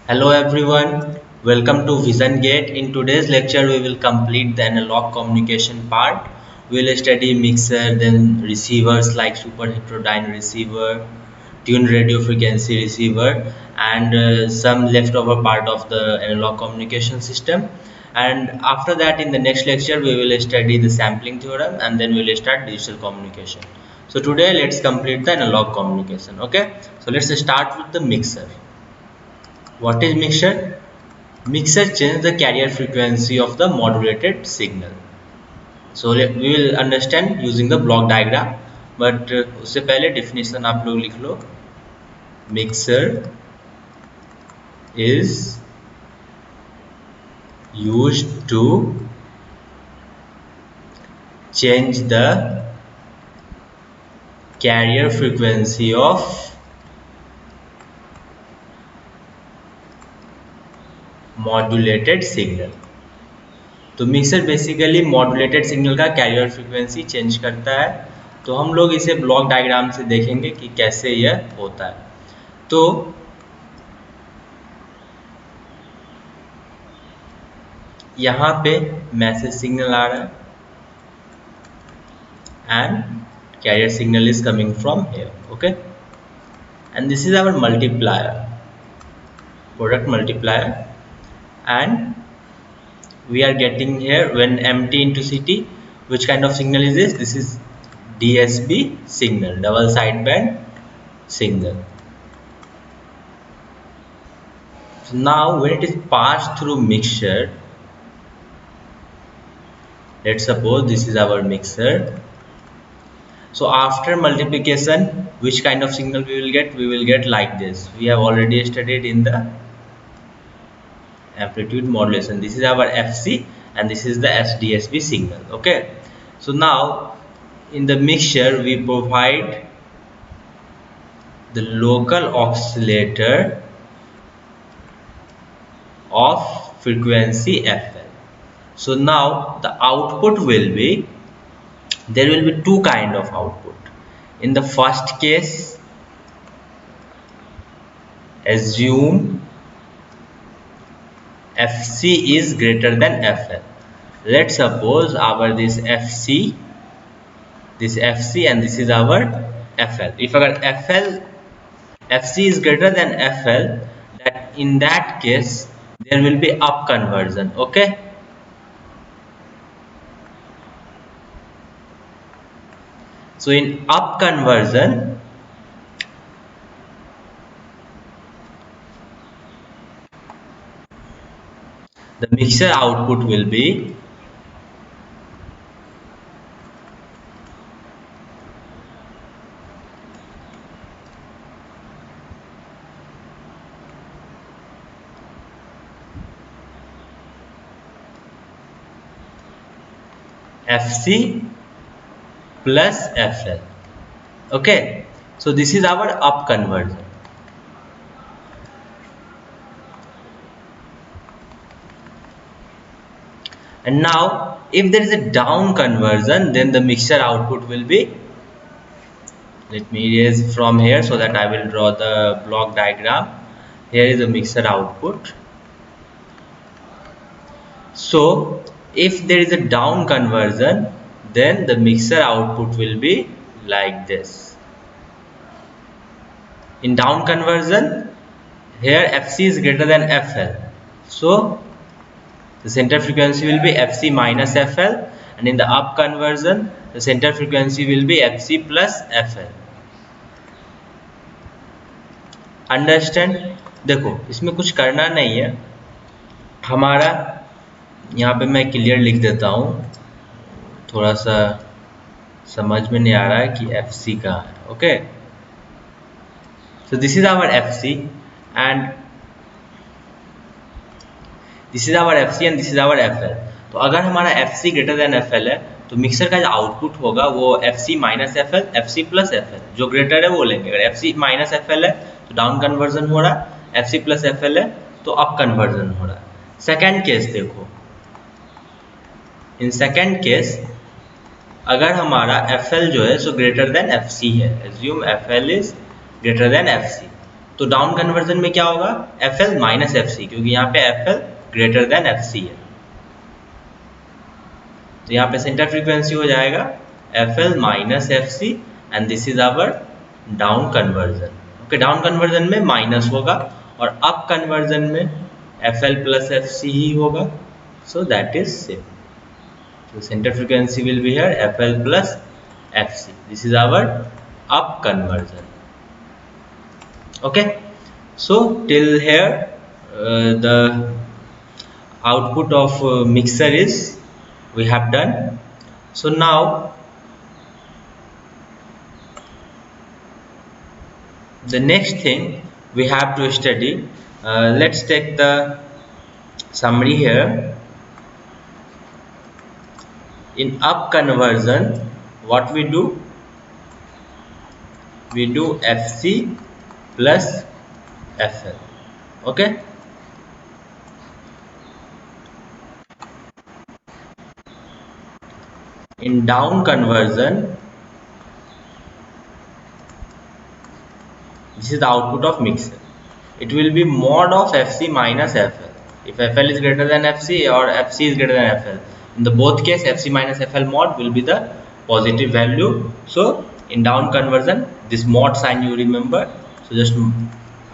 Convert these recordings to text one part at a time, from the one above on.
Hello everyone, welcome to Vision Gate. In today's lecture, we will complete the analog communication part. We will study mixer, then receivers like super heterodyne receiver, tuned radio frequency receiver, and some leftover part of the analog communication system. And after that, in the next lecture, we will study the sampling theorem, and then we will start digital communication. So today, let's complete the analog communication. Okay, so let's start with the mixer. What is mixer? Mixer changes the carrier frequency of the modulated signal. So we will understand using the block diagram. But उससे पहले definition आप लोग लिख लो. Mixer is used to change the carrier frequency of modulated signal. तो mixer basically modulated signal का carrier frequency change करता है. तो हम लोग इसे ब्लॉक डायग्राम से देखेंगे कि कैसे यह होता है. तो यहाँ पे मैसेज सिग्नल आ रहा है and carrier signal is coming from here. Okay, and this is our multiplier, product multiplier, and we are getting here when MT into CT. Which kind of signal is this? This is DSB signal, double sideband signal. So now when it is passed through mixture, let's suppose this is our mixer. So after multiplication, which kind of signal we will get? We will get like this. We have already studied in the amplitude modulation. This is our FC and this is the SDSB signal. Okay, so now in the mixture we provide the local oscillator of frequency FL. So now the output will be, there will be two kind of output. In the first case, assume FC is greater than FL. Let's suppose our this FC and this is our FL. If our FC is greater than FL, that in that case there will be up conversion. Okay, so in up conversion, the mixer output will be FC plus FL. Okay, so this is our up conversion. And now if there is a down conversion, then the mixture output will be, let me erase from here so that I will draw the block diagram. Here is the mixer output. So if there is a down conversion, then the mixer output will be like this. In down conversion, here FC is greater than FL, so the center frequency will be FC minus FL, and in the up conversion the center frequency will be FC plus FL. Understand. देखो इसमें कुछ करना नहीं है हमारा, यहाँ पे मैं क्लियर लिख देता हूँ, थोड़ा सा समझ में नहीं आ रहा है कि FC कहाँ है. Okay, so this is our FC and this is our FC and this is our FL. तो अगर हमारा FC ग्रेटर देन FL है तो मिक्सर का जो आउटपुट होगा वो FC minus FL, FC plus FL, जो ग्रेटर है वो लेंगे. अगर FC माइनस FL है तो डाउन कन्वर्जन हो रहा है, FC प्लस FL है तो अप कन्वर्जन हो रहा है. सेकेंड केस देखो, इन सेकेंड केस अगर हमारा FL जो है सो ग्रेटर देन FC है, assume FL is greater then FC, तो डाउन कन्वर्जन में क्या होगा, FL माइनस FC, क्योंकि यहाँ पे FL ग्रेटर देन FC है, तो यहाँ पे सेंटर फ्रीक्वेंसी हो जाएगा FL minus FC and this is our down conversion. Okay, down conversion में माइनस होगा और अप कन्वर्जन में FL प्लस FC ही होगा, so that is same. So center frequency will be here FL plus FC. This is our up conversion. Okay, so till here the output of mixer is we have done. So now the next thing we have to study, let's take the summary here. In up conversion, what we do? We do FC plus FL. Okay. In down conversion, this is the output of mixer. It will be mod of FC minus FL. If FL is greater than FC or FC is greater than FL, in the both case FC minus FL mod will be the positive value. So in down conversion, this mod sign you remember. So just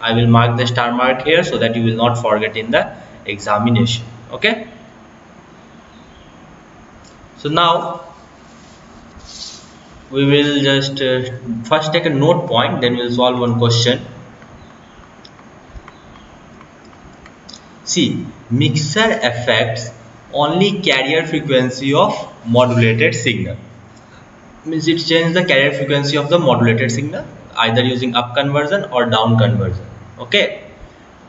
I will mark the star mark here so that you will not forget in the examination. Okay. So now we will just first take a note point, then we'll solve one question. See, mixer affects only carrier frequency of modulated signal. Means it changes the carrier frequency of the modulated signal either using up conversion or down conversion. Okay.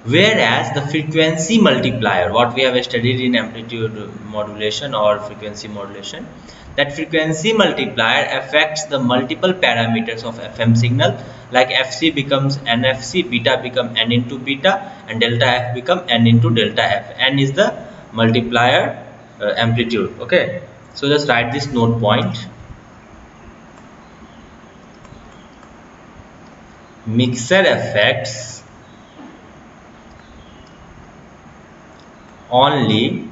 Whereas the frequency multiplier, what we have studied in amplitude modulation or frequency modulation, that frequency multiplier affects the multiple parameters of FM signal, like FC becomes NFC, beta become N into beta, and delta F become N into delta F. N is the multiplier amplitude. Okay, so just write this note point. Mixer affects only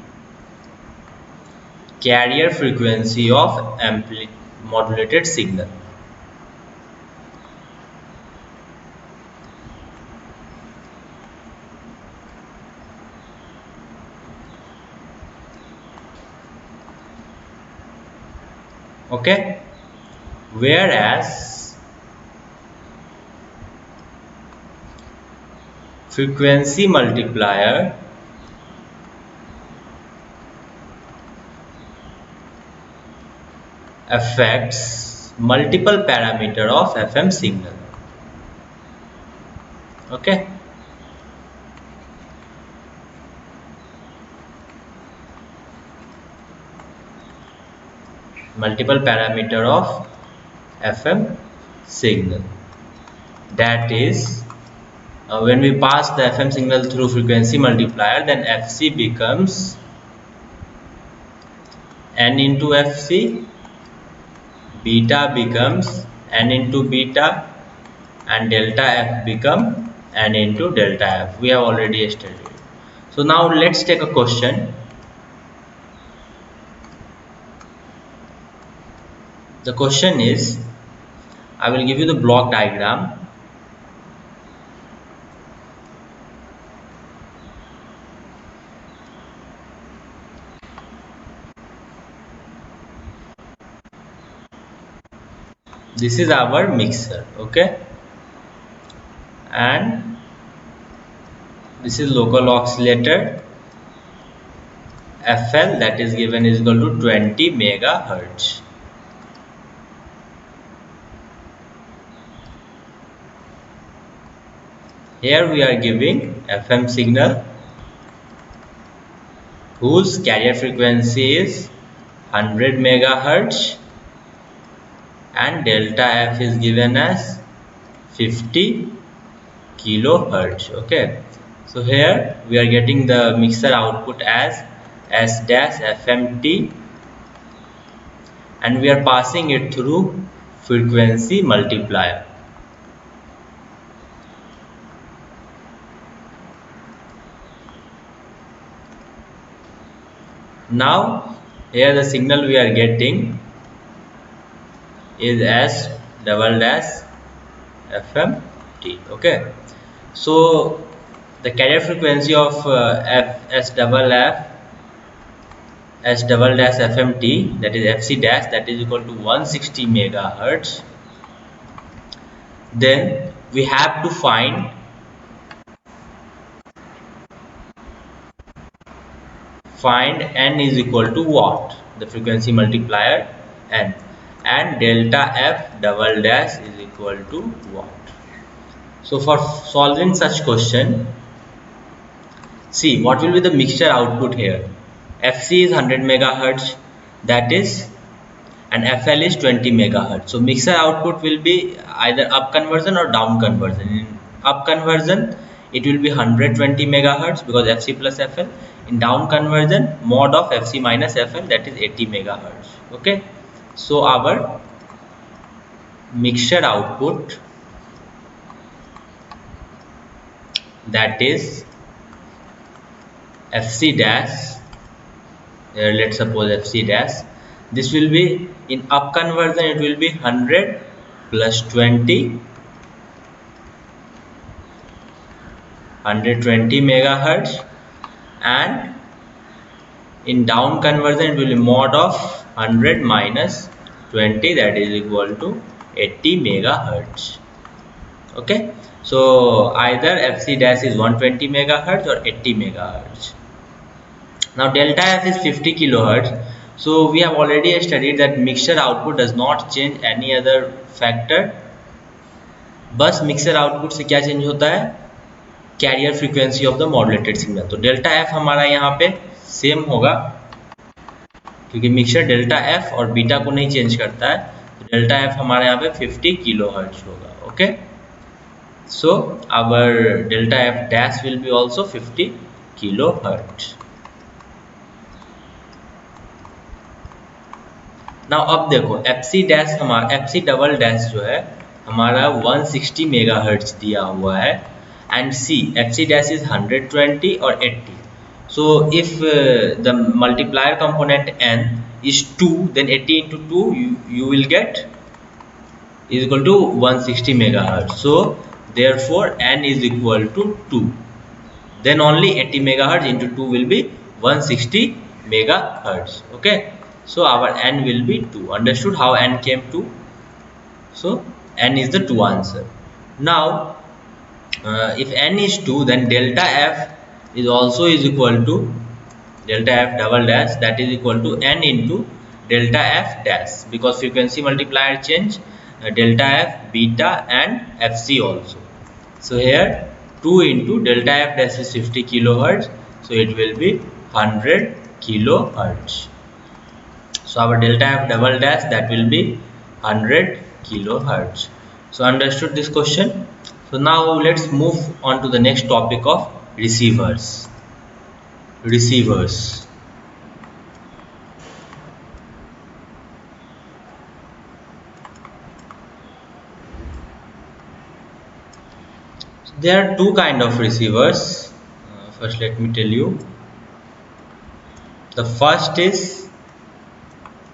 carrier frequency of modulated signal. Okay, whereas frequency multiplier affects multiple parameter of FM signal. Okay, multiple parameter of FM signal, that is when we pass the FM signal through frequency multiplier, then FC becomes N into FC, beta becomes N into beta, and delta F become N into delta F. We have already studied. So now let's take a question. The question is, I will give you the block diagram. This is our mixer, okay, and this is local oscillator FL, that is given is equal to 20 megahertz. Here we are giving FM signal whose carrier frequency is 100 megahertz and delta F is given as 50 kilohertz. Okay, so here we are getting the mixer output as S dash FMT and we are passing it through frequency multiplier. Now here the signal we are getting is S double dash FMT. Okay, so the carrier frequency of S double dash FMT, that is FC dash, that is equal to 160 megahertz. Then we have to find n is equal to what? The frequency multiplier n, and delta F double dash is equal to what? So for solving such question, see what will be the mixture output here. FC is 100 megahertz, that is, and FL is 20 megahertz. So mixer output will be either up conversion or down conversion. In up conversion, it will be 120 megahertz because FC plus FL. In down conversion, mod of FC minus FL, that is 80 megahertz. Okay, so our mixture output, that is FC dash, let's suppose FC dash, this will be in up conversion, it will be 100 plus 20, 120 megahertz, and in down conversion it will be mod of 100 minus 20, that is equal to 80 megahertz. Okay, so either FC dash is 120 megahertz or 80 megahertz. Now delta F is 50 kilohertz. So we have already studied that mixture output does not change any other factor. बस mixer output से क्या change होता है? Carrier frequency of the modulated signal. तो delta F हमारा यहाँ पे same होगा क्योंकि मिक्सर डेल्टा एफ और बीटा को नहीं चेंज करता है. तो डेल्टा एफ हमारे यहाँ पे 50 किलोहर्ट्ज होगा. Okay, so our delta F dash will be also 50 kilohertz. Now अब देखो एफसी डैश हमारा एफसी डबल डैश जो है हमारा 160 मेगाहर्ट्ज दिया हुआ है, and see FC dash is 120 और 80. So if the multiplier component n is 2, then 80 into 2 you will get is equal to 160 megahertz. So therefore n is equal to 2. Then only 80 megahertz into 2 will be 160 megahertz. Okay, so our n will be 2. Understood how n came to? So n is the 2 answer. Now if n is 2, then delta f is also is equal to delta f double dash, that is equal to n into delta f dash, because frequency multiplier change delta f, beta and fc also. So here 2 into delta f dash is 50 kilohertz, so it will be 100 kilohertz. So our delta f double dash, that will be 100 kilohertz. So understood this question? So now let's move on to the next topic of receivers. There are two kind of receivers. First let me tell you. The first is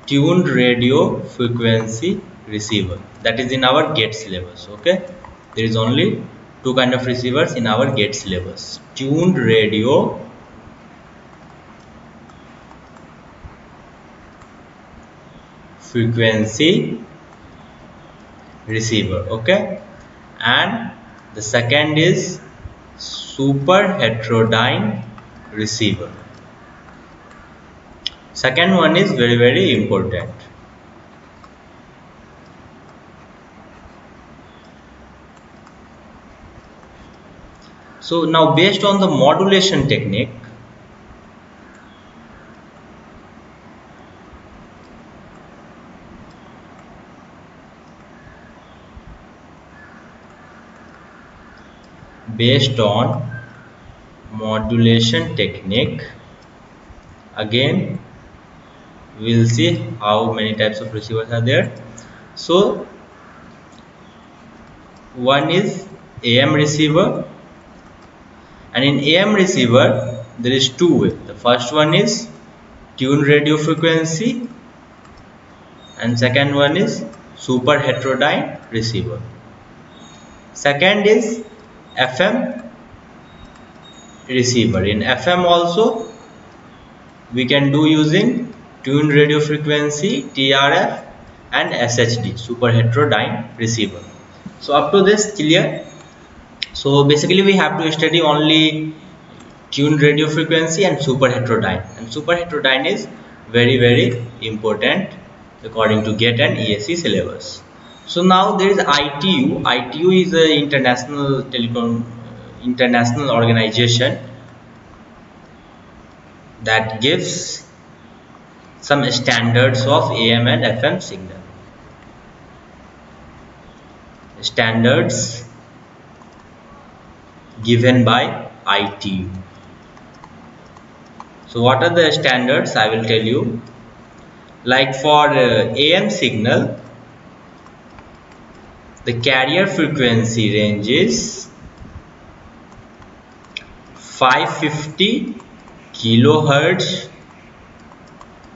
tuned radio frequency receiver, that is in our GATE syllabus. Okay, there is only two kind of receivers in our GATE syllabus: tuned radio frequency receiver. Okay, and the second is super heterodyne receiver. Second one is very important. So now based on the modulation technique, again we will see how many types of receivers are there. So one is AM receiver, and in AM receiver there is two ways. The first one is tuned radio frequency, and second one is super heterodyne receiver. Second is FM receiver. In FM also we can do using tuned radio frequency, TRF, and SHD, super heterodyne receiver. So up to this clear? So basically we have to study only tuned radio frequency and super heterodyne, and super heterodyne is very important according to GATE and ESE syllabus. So now there is ITU. ITU is a international organization that gives some standards of AM and FM signal. Standards given by ITU. So what are the standards? I will tell you. Like for AM signal, the carrier frequency range is 550 kilohertz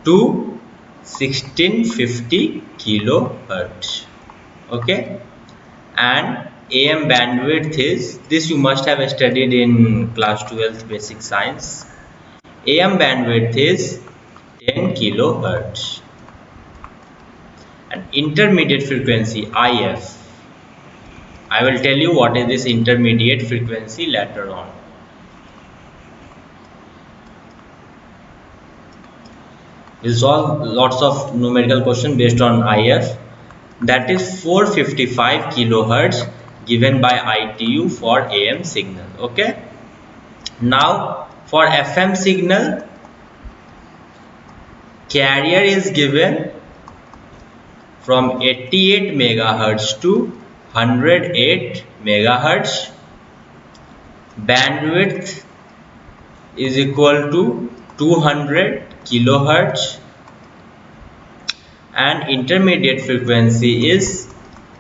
to 1650 kilohertz. Okay, and AM bandwidth is, this you must have studied in class 12th basic science. AM bandwidth is 10 kilohertz. And intermediate frequency IF, I will tell you what is this intermediate frequency later on. We'll solve lots of numerical questions based on IF. That is 455 kilohertz given by ITU for AM signal. Okay. Now for FM signal, carrier is given from 88 megahertz to 108 megahertz. Bandwidth is equal to 200 kilohertz, and intermediate frequency is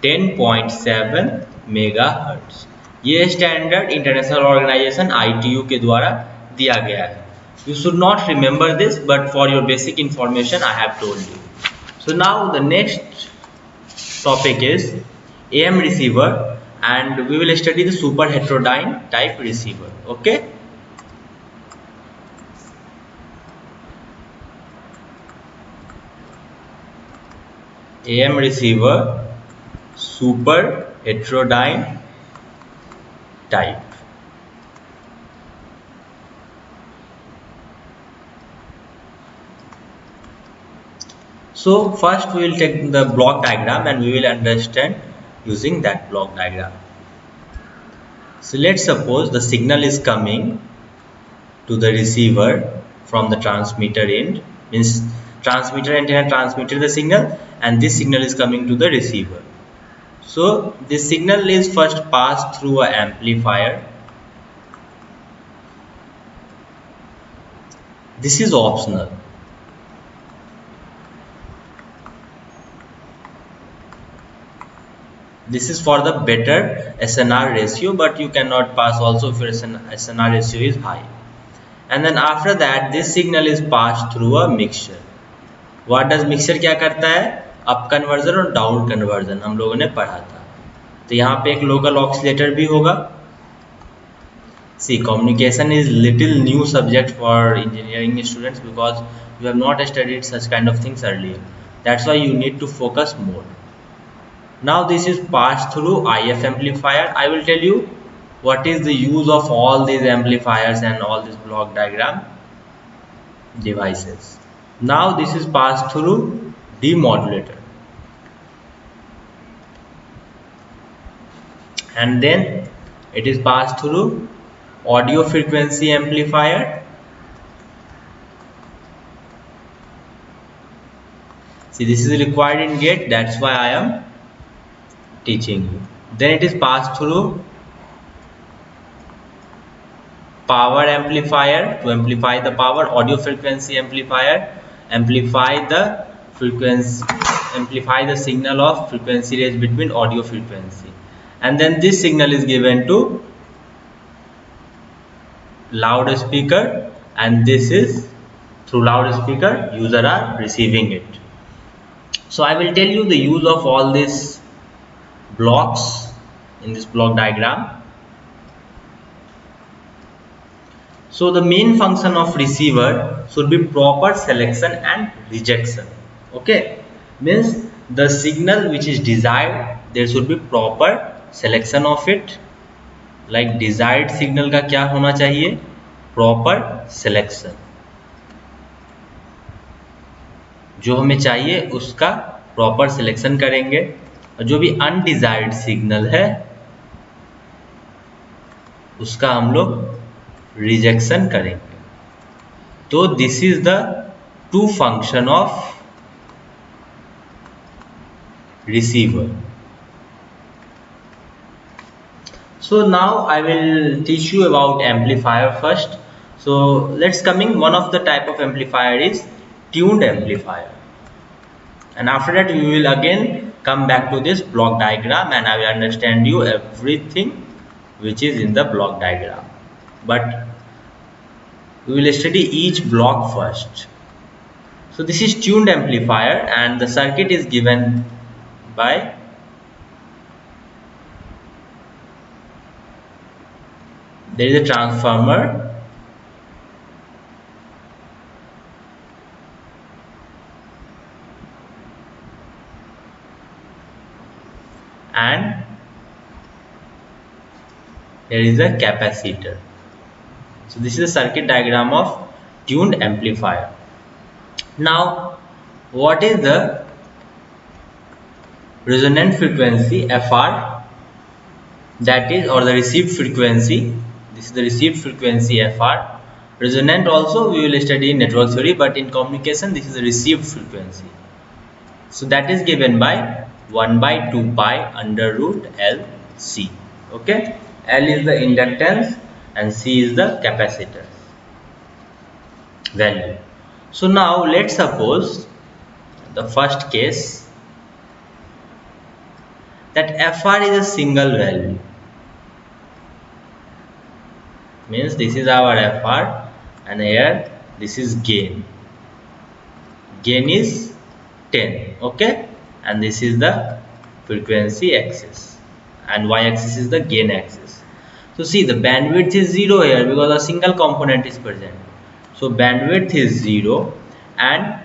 10.7 megahertz. ये standard international organisation ITU के द्वारा दिया गया है. You should not remember this, but for your basic information I have told you. So now the next topic is AM receiver, and we will study the super heterodyne type receiver. Okay. AM receiver, super heterodyne type. So first we will take the block diagram and we will understand using that block diagram. So let's suppose the signal is coming to the receiver from the transmitter end, means transmitter antenna transmitted the signal, and this signal is coming to the receiver. So this signal is first passed through an amplifier. This is optional. This is for the better SNR ratio, but you cannot pass also if your SNR ratio is high. And then after that this signal is passed through a mixer. What does mixer क्या करता है? Up conversion और down conversion हम लोगों ने पढ़ा था. तो यहाँ पे एक लोकल ऑक्सीलेटर भी होगा. See, communication is little new subject for engineering students because you have not studied such kind of things earlier. That's why you need to focus more. Now this is passed through IF amplifier. I will tell you what is the use of all these amplifiers and all this block diagram devices. Now this is passed through demodulator, and then it is passed through audio frequency amplifier. See, this is required in GATE, that's why I am teaching you. Then it is passed through power amplifier to amplify the power, audio frequency amplifier, amplify the frequency, amplify the signal of frequency range between audio frequency, and then this signal is given to loudspeaker, and this is through loudspeaker user are receiving it. So I will tell you the use of all these blocks in this block diagram. So the main function of receiver should be proper selection and rejection. Okay, means the signal which is desired, there should be proper selection of it. Like desired signal का क्या होना चाहिए? Proper selection. जो हमें चाहिए उसका proper selection करेंगे, और जो भी अनडिजायर्ड सिग्नल है उसका हम लोग रिजेक्शन करेंगे. तो this is the two function of receiver. So now I will teach you about amplifier first. So let's coming, one of the type of amplifier is tuned amplifier, and after that we will again come back to this block diagram and I will understand you everything which is in the block diagram, but we will study each block first. So this is tuned amplifier and the circuit is given by there is a transformer and there is a capacitor. So this is a circuit diagram of tuned amplifier. Now what is the resonant frequency FR, that is, or the received frequency? This is the received frequency FR. Resonant also we will study in network theory, but in communication this is the received frequency. So that is given by 1 by 2 pi under root L C. Okay, L is the inductance and C is the capacitance value. So now let's suppose the first case that FR is a single value, means this is our FR and here this is gain. Gain is 10, okay, and this is the frequency axis and y axis is the gain axis. So see, the bandwidth is 0 here because a single component is present. So bandwidth is 0 and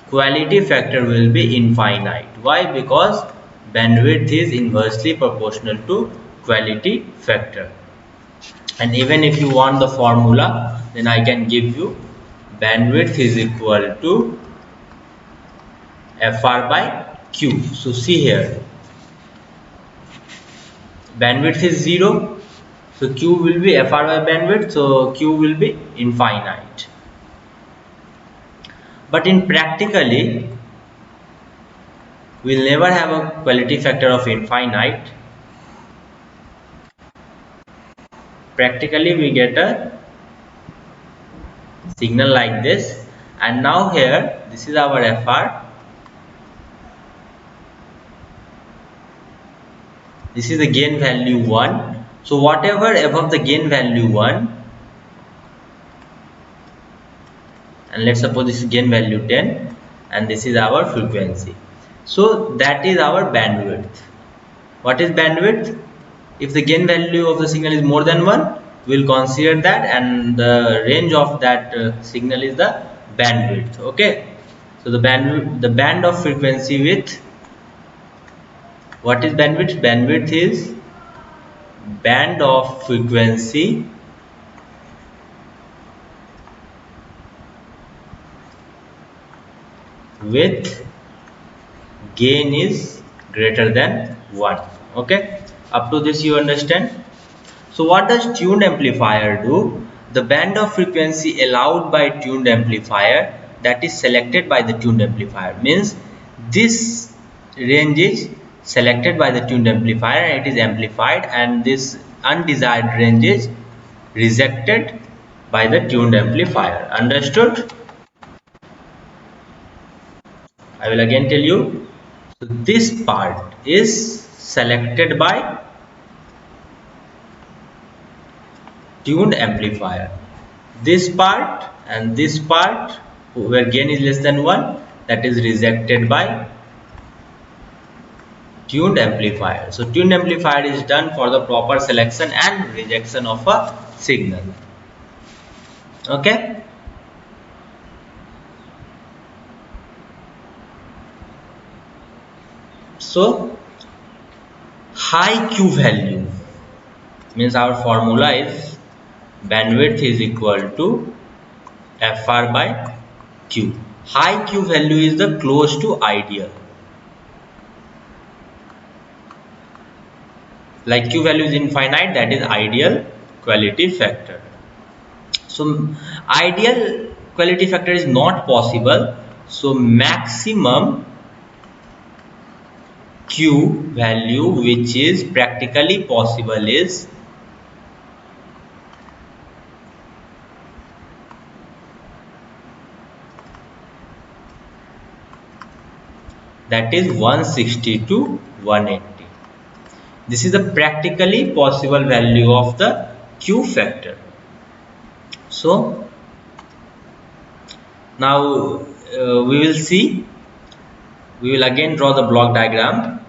quality factor will be infinite. Why? Because bandwidth is inversely proportional to quality factor. And even if you want the formula, then I can give you bandwidth is equal to FR by Q. So see here, bandwidth is 0, so Q will be FR by bandwidth, so Q will be infinite. But in practically, we'll never have a quality factor of infinite. Practically we get a signal like this, and now here this is our FR, this is the gain value 1. So whatever above the gain value 1, and let's suppose this is gain value 10 and this is our frequency, so that is our bandwidth. What is bandwidth? If the gain value of the signal is more than 1, we will consider that, and the range of that signal is the bandwidth. Okay, so the band of frequency with, what is bandwidth? Bandwidth is band of frequency with gain is greater than 1. Okay, up to this you understand. So what does tuned amplifier do? The band of frequency allowed by tuned amplifier, that is selected by the tuned amplifier, means this range is selected by the tuned amplifier and it is amplified, and this undesired range is rejected by the tuned amplifier. Understood? I will again tell you. So this part is selected by tuned amplifier. This part and this part where gain is less than 1, that is rejected by tuned amplifier. So tuned amplifier is done for the proper selection and rejection of a signal. Okay. So high Q value means our formula is bandwidth is equal to FR by Q. High Q value is the close to ideal. Like Q value is infinite, that is ideal quality factor. So ideal quality factor is not possible. So maximum Q value which is practically possible is that is 160 to 180. This is the practically possible value of the Q factor. So now we will see, we will again draw the block diagram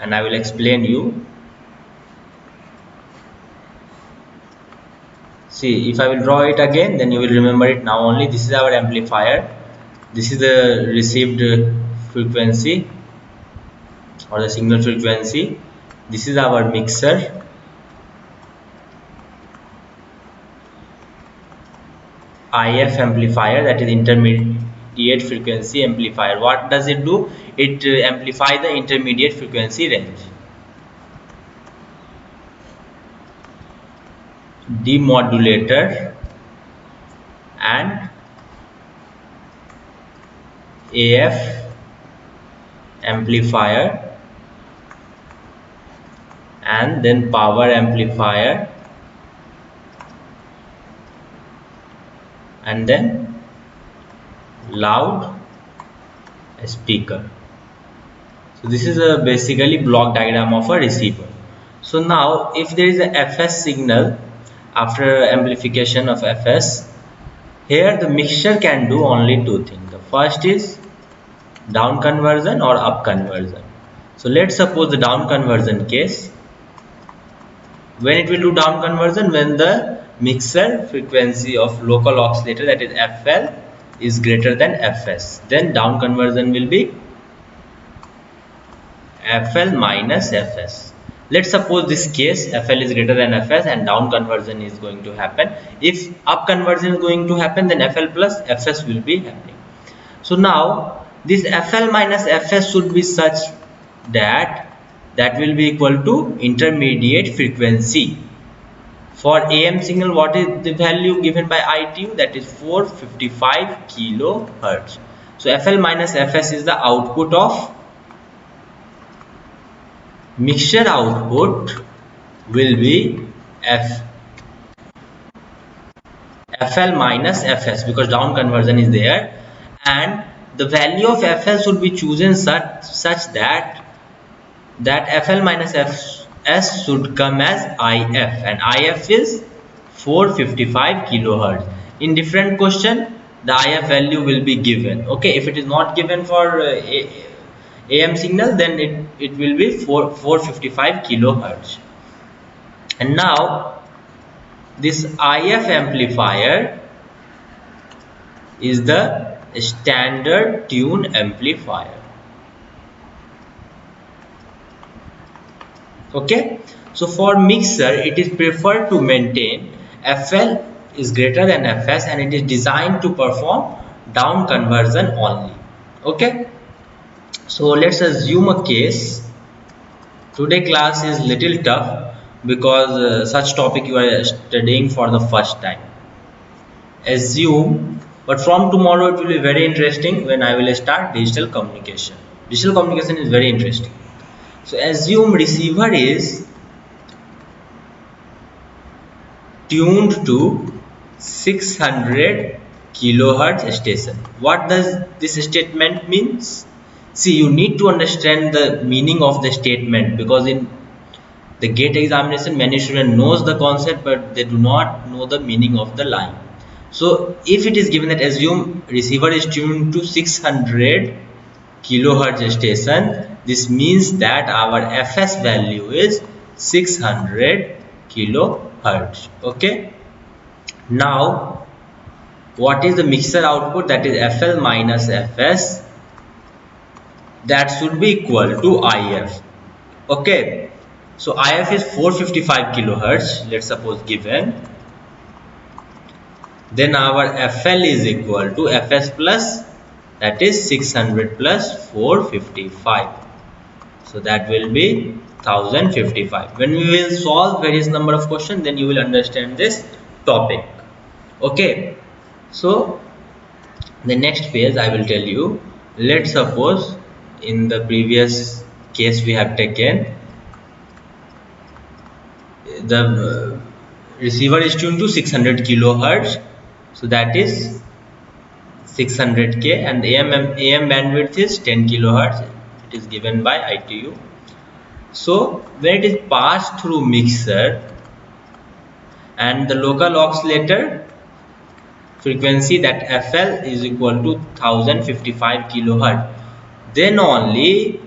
and I will explain you. See, if I will draw it again, then you will remember it now only. This is our amplifier. This is the received frequency or the signal frequency. This is our mixer. IF amplifier, that is intermediate frequency amplifier. What does it do? It amplifies the intermediate frequency range. Demodulator and AF amplifier and then power amplifier and then loud speaker. So this is a basically block diagram of a receiver. So now if there is a FS signal after amplification of FS, here the mixture can do only two things. The first is down conversion or up conversion. So let's suppose the down conversion case. When it will do down conversion, when the mixer frequency of local oscillator, that is FL, is greater than FS, then down conversion will be FL minus FS. Let's suppose this case FL is greater than FS and down conversion is going to happen. If up conversion is going to happen, then FL plus FS will be happening. So now this FL minus FS should be such that that will be equal to intermediate frequency. For AM signal, what is the value given by ITU? That is 455 kilohertz. So FL minus FS is the output of mixture. Output will be FL minus FS because down conversion is there, and the value of FL should be chosen such that FL minus FS should come as IF, and IF is 455 kilohertz. In different question, the IF value will be given. Okay, if it is not given for AM signal, then it will be 455 kilohertz. And now this IF amplifier is the standard tune amplifier. Okay, so for mixer it is preferred to maintain FL is greater than FS and it is designed to perform down conversion only. Okay, so let's assume a case. Today class is little tough because such topic you are studying for the first time. Assume, but from tomorrow it will be very interesting when I will start digital communication. Digital communication is very interesting. So assume receiver is tuned to 600 kilohertz station. What does this statement means? See, you need to understand the meaning of the statement because in the GATE examination many students knows the concept but they do not know the meaning of the line. So if it is given that assume receiver is tuned to 600 kilohertz station, this means that our fs value is 600 kilohertz. Okay, now what is the mixer output? That is fl minus fs, that should be equal to if. Okay, so if is 455 kilohertz, let's suppose given, then our fl is equal to fs plus, that is 600 plus 455, so that will be 1055. When we will solve various number of questions, then you will understand this topic. Okay, so the next phase I will tell you. Let's suppose in the previous case we have taken the receiver is tuned to 600 kilohertz, so that is 600k, and AM bandwidth is 10 kilohertz. It is given by ITU. So when it is passed through mixer and the local oscillator frequency, that FL is equal to 1055 kilohertz, then only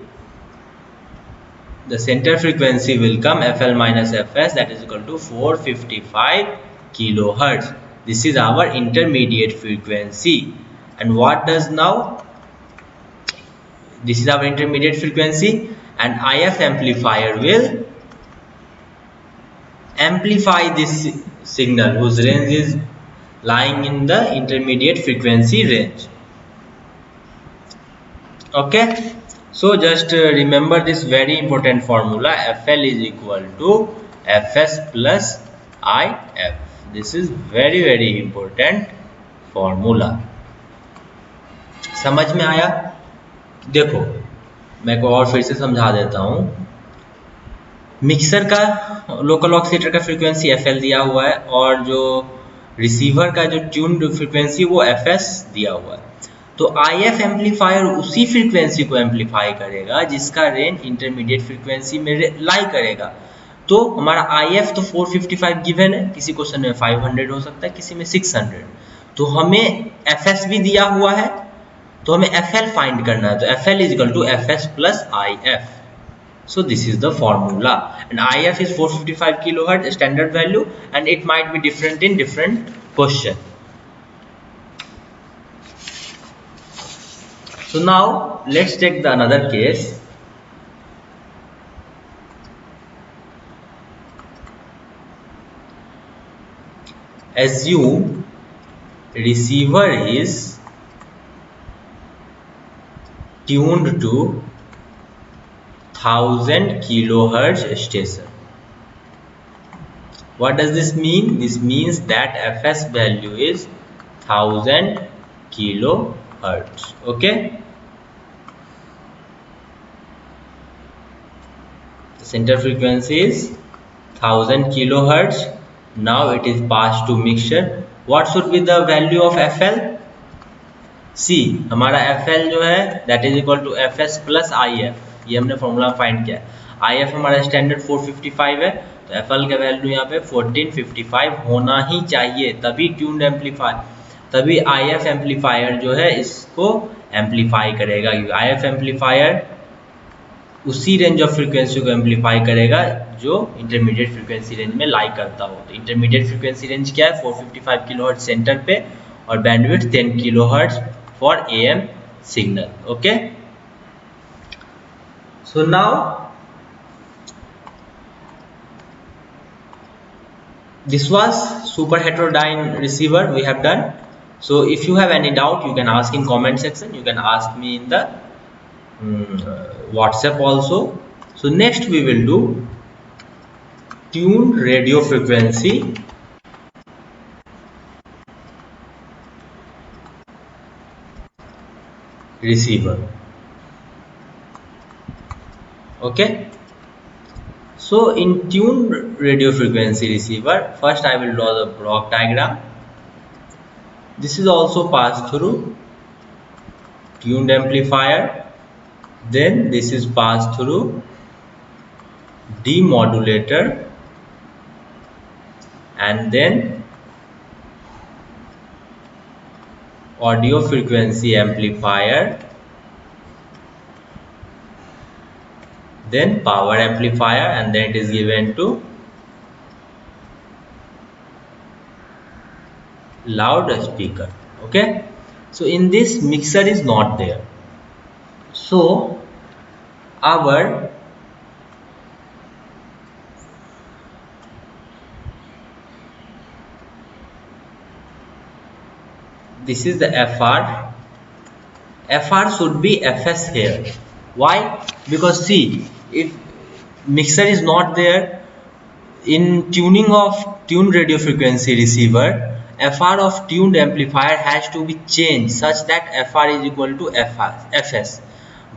the center frequency will come FL minus FS, that is equal to 455 kilohertz. This is our intermediate frequency. And what does now? This is our intermediate frequency, and IF amplifier will amplify this signal whose range is lying in the intermediate frequency range. Okay, so just remember this very important formula, FL is equal to FS plus IF. This is very important formula. समझ में आया? देखो मैं को और फिर से समझा देता हूँ। मिक्सर का लोकल ऑक्सीलेटर का फ्रीक्वेंसी FL दिया हुआ है और जो रिसीवर का जो ट्यून्ड फ्रीक्वेंसी वो FS दिया हुआ है। तो IF एम्पलीफायर उसी फ्रीक्वेंसी को एम्पलीफाई करेगा जिसका रेंज इंटरमीडिएट फ्रीक्वेंसी में लाई करेगा। तो हमारा IF तो 455 गिवन है, किसी क्वेश्चन में 500 हो सकता है, किसी में 600। तो हमें FS भी दिया हुआ है, तो हमें FL फाइंड करना है। तो FL is equal to FS plus IF. So this is the formula, and IF is 455 kilohertz standard value, and it might be different in different question. So now let's take the another case. Assume receiver is tuned to 1000 kilohertz station. What does this mean? This means that FS value is 1000 kilohertz. Okay, the center frequency is 1000 kilohertz. Now it is passed to mixture. What should be the value of FL? See, हमारा FL जो है that is equal to FS plus IF. ये हमने formula find किया है। IF हमारा standard 455 है, तो FL का वैल्यू यहाँ पे 1455 होना ही चाहिए, तभी ट्यून्ड एम्पलीफायर, तभी IF एम्पलीफायर जो है इसको एम्पलीफाई करेगा। IF एम्पलीफायर उसी रेंज ऑफ फ्रीक्वेंसी को एम्पलीफाई करेगा जो इंटरमीडिएट फ्रीक्वेंसी रेंज में लाई करता हो। तो इंटरमीडिएट फ्रीक्वेंसी रेंज क्या है? 455 किलोहर्ट्ज सेंटर पे और bandwidth 10 kilohertz for AM signal. Okay, so now this was super heterodyne receiver we have done. So if you have any doubt, you can ask in comment section, you can ask me in the WhatsApp also. So next we will do tuned radio frequency receiver. Okay, so in tuned radio frequency receiver, first I will draw the block diagram. This is also passed through tuned amplifier, then this is passed through demodulator, and then audio frequency amplifier, then power amplifier, and then it is given to loudspeaker. Okay, so in this mixer is not there, so our this is the FR should be FS here. Why? Because see, if mixer is not there, in tuning of tuned radio frequency receiver, FR of tuned amplifier has to be changed such that FR is equal to FS.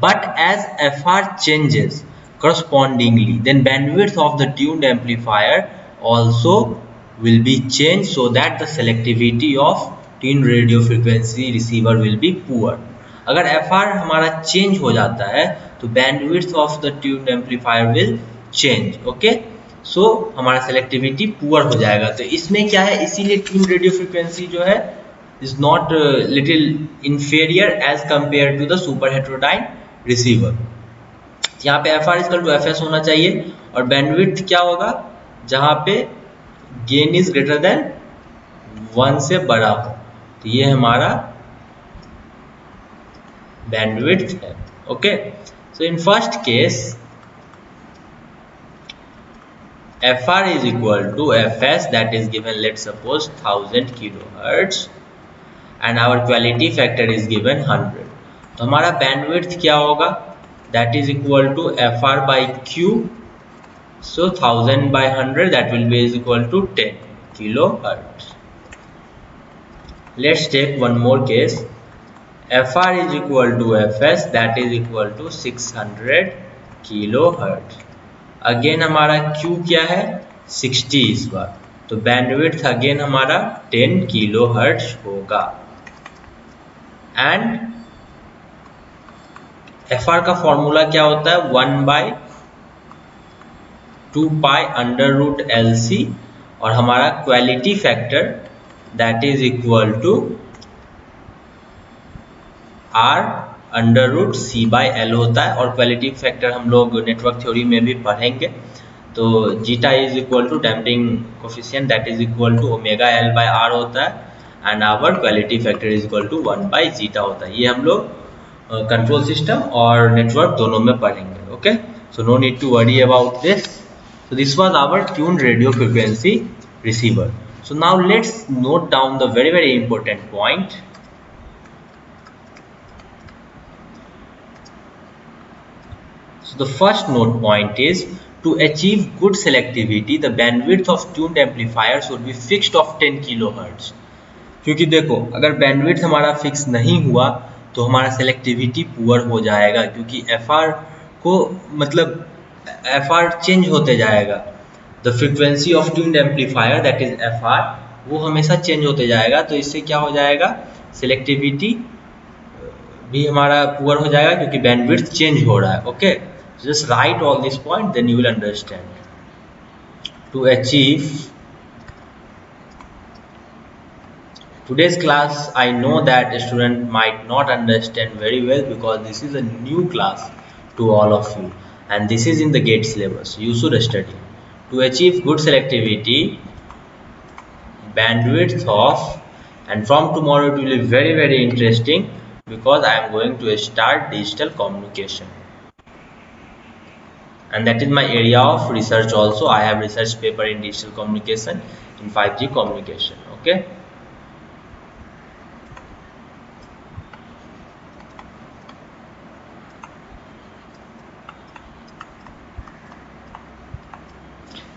But as FR changes correspondingly, then bandwidth of the tuned amplifier also will be changed so that the selectivity of tuned radio frequency receiver will be poor. अगर FR हमारा change हो जाता है तो bandwidth of the tuned amplifier will change. Okay, सो हमारा selectivity poor हो जाएगा. तो इसमें क्या है, इसीलिए ट्यून रेडियो फ्रिक्वेंसी जो है is not little inferior as compare to the super heterodyne receiver. यहाँ पे F R is equal to F S होना चाहिए और बैंडविड्थ क्या होगा, जहाँ पे गेन इज ग्रेटर देन 1 से बड़ा हो. तो ये हमारा बैंडविड्थ है. Okay, so in first case FR is equal to FS, that is given, let's suppose 1000 kilohertz, and our quality factor is given 100. तो हमारा bandwidth क्या होगा, that is equal to FR by Q, so 1000 by 100, that will be is equal to 10 kilohertz. Let's take one more case. FR is equal to FS, that is equal to 600 kilohertz. Again हमारा Q क्या है, 60 इस बार. तो bandwidth again हमारा 10 kilo hertz होगा. And FR का formula क्या होता है, 1/2 पाई अंडर रूट LC, और हमारा quality factor that is equal to R under root C by L होता है. और क्वालिटी फैक्टर हम लोग नेटवर्क थ्योरी में भी पढ़ेंगे. तो zeta is equal to damping coefficient that is equal to omega L by R होता है, and our quality factor is equal to 1 by zeta होता है. ये हम लोग कंट्रोल सिस्टम और नेटवर्क दोनों में पढ़ेंगे. Okay, so no need to worry about this. So this was our tune radio frequency receiver. So now let's note down the very very important point. So the first note point is, to achieve good selectivity, the bandwidth of tuned amplifier should be fixed of 10 kilohertz. क्योंकि देखो, अगर bandwidth हमारा fix नहीं हुआ तो हमारा selectivity poor हो जाएगा, क्योंकि FR को मतलब FR चेंज होते जाएगा. The frequency of tuned amplifier that is FR वो हमेशा चेंज होते जाएगा. तो इससे क्या हो जाएगा, सेलेक्टिविटी भी हमारा पुअर हो जाएगा क्योंकि बैंडविड्थ चेंज हो रहा है. Okay, just write all this point, then you will understand. To achieve today's class, I know that a student might not understand very well because this is a new class to all of you and this is in the GATE syllabus. You should study. To achieve good selectivity, bandwidth of, and from tomorrow it will be very very interesting because I am going to start digital communication. And that is my area of research also. I have research paper in digital communication in 5G communication. Okay,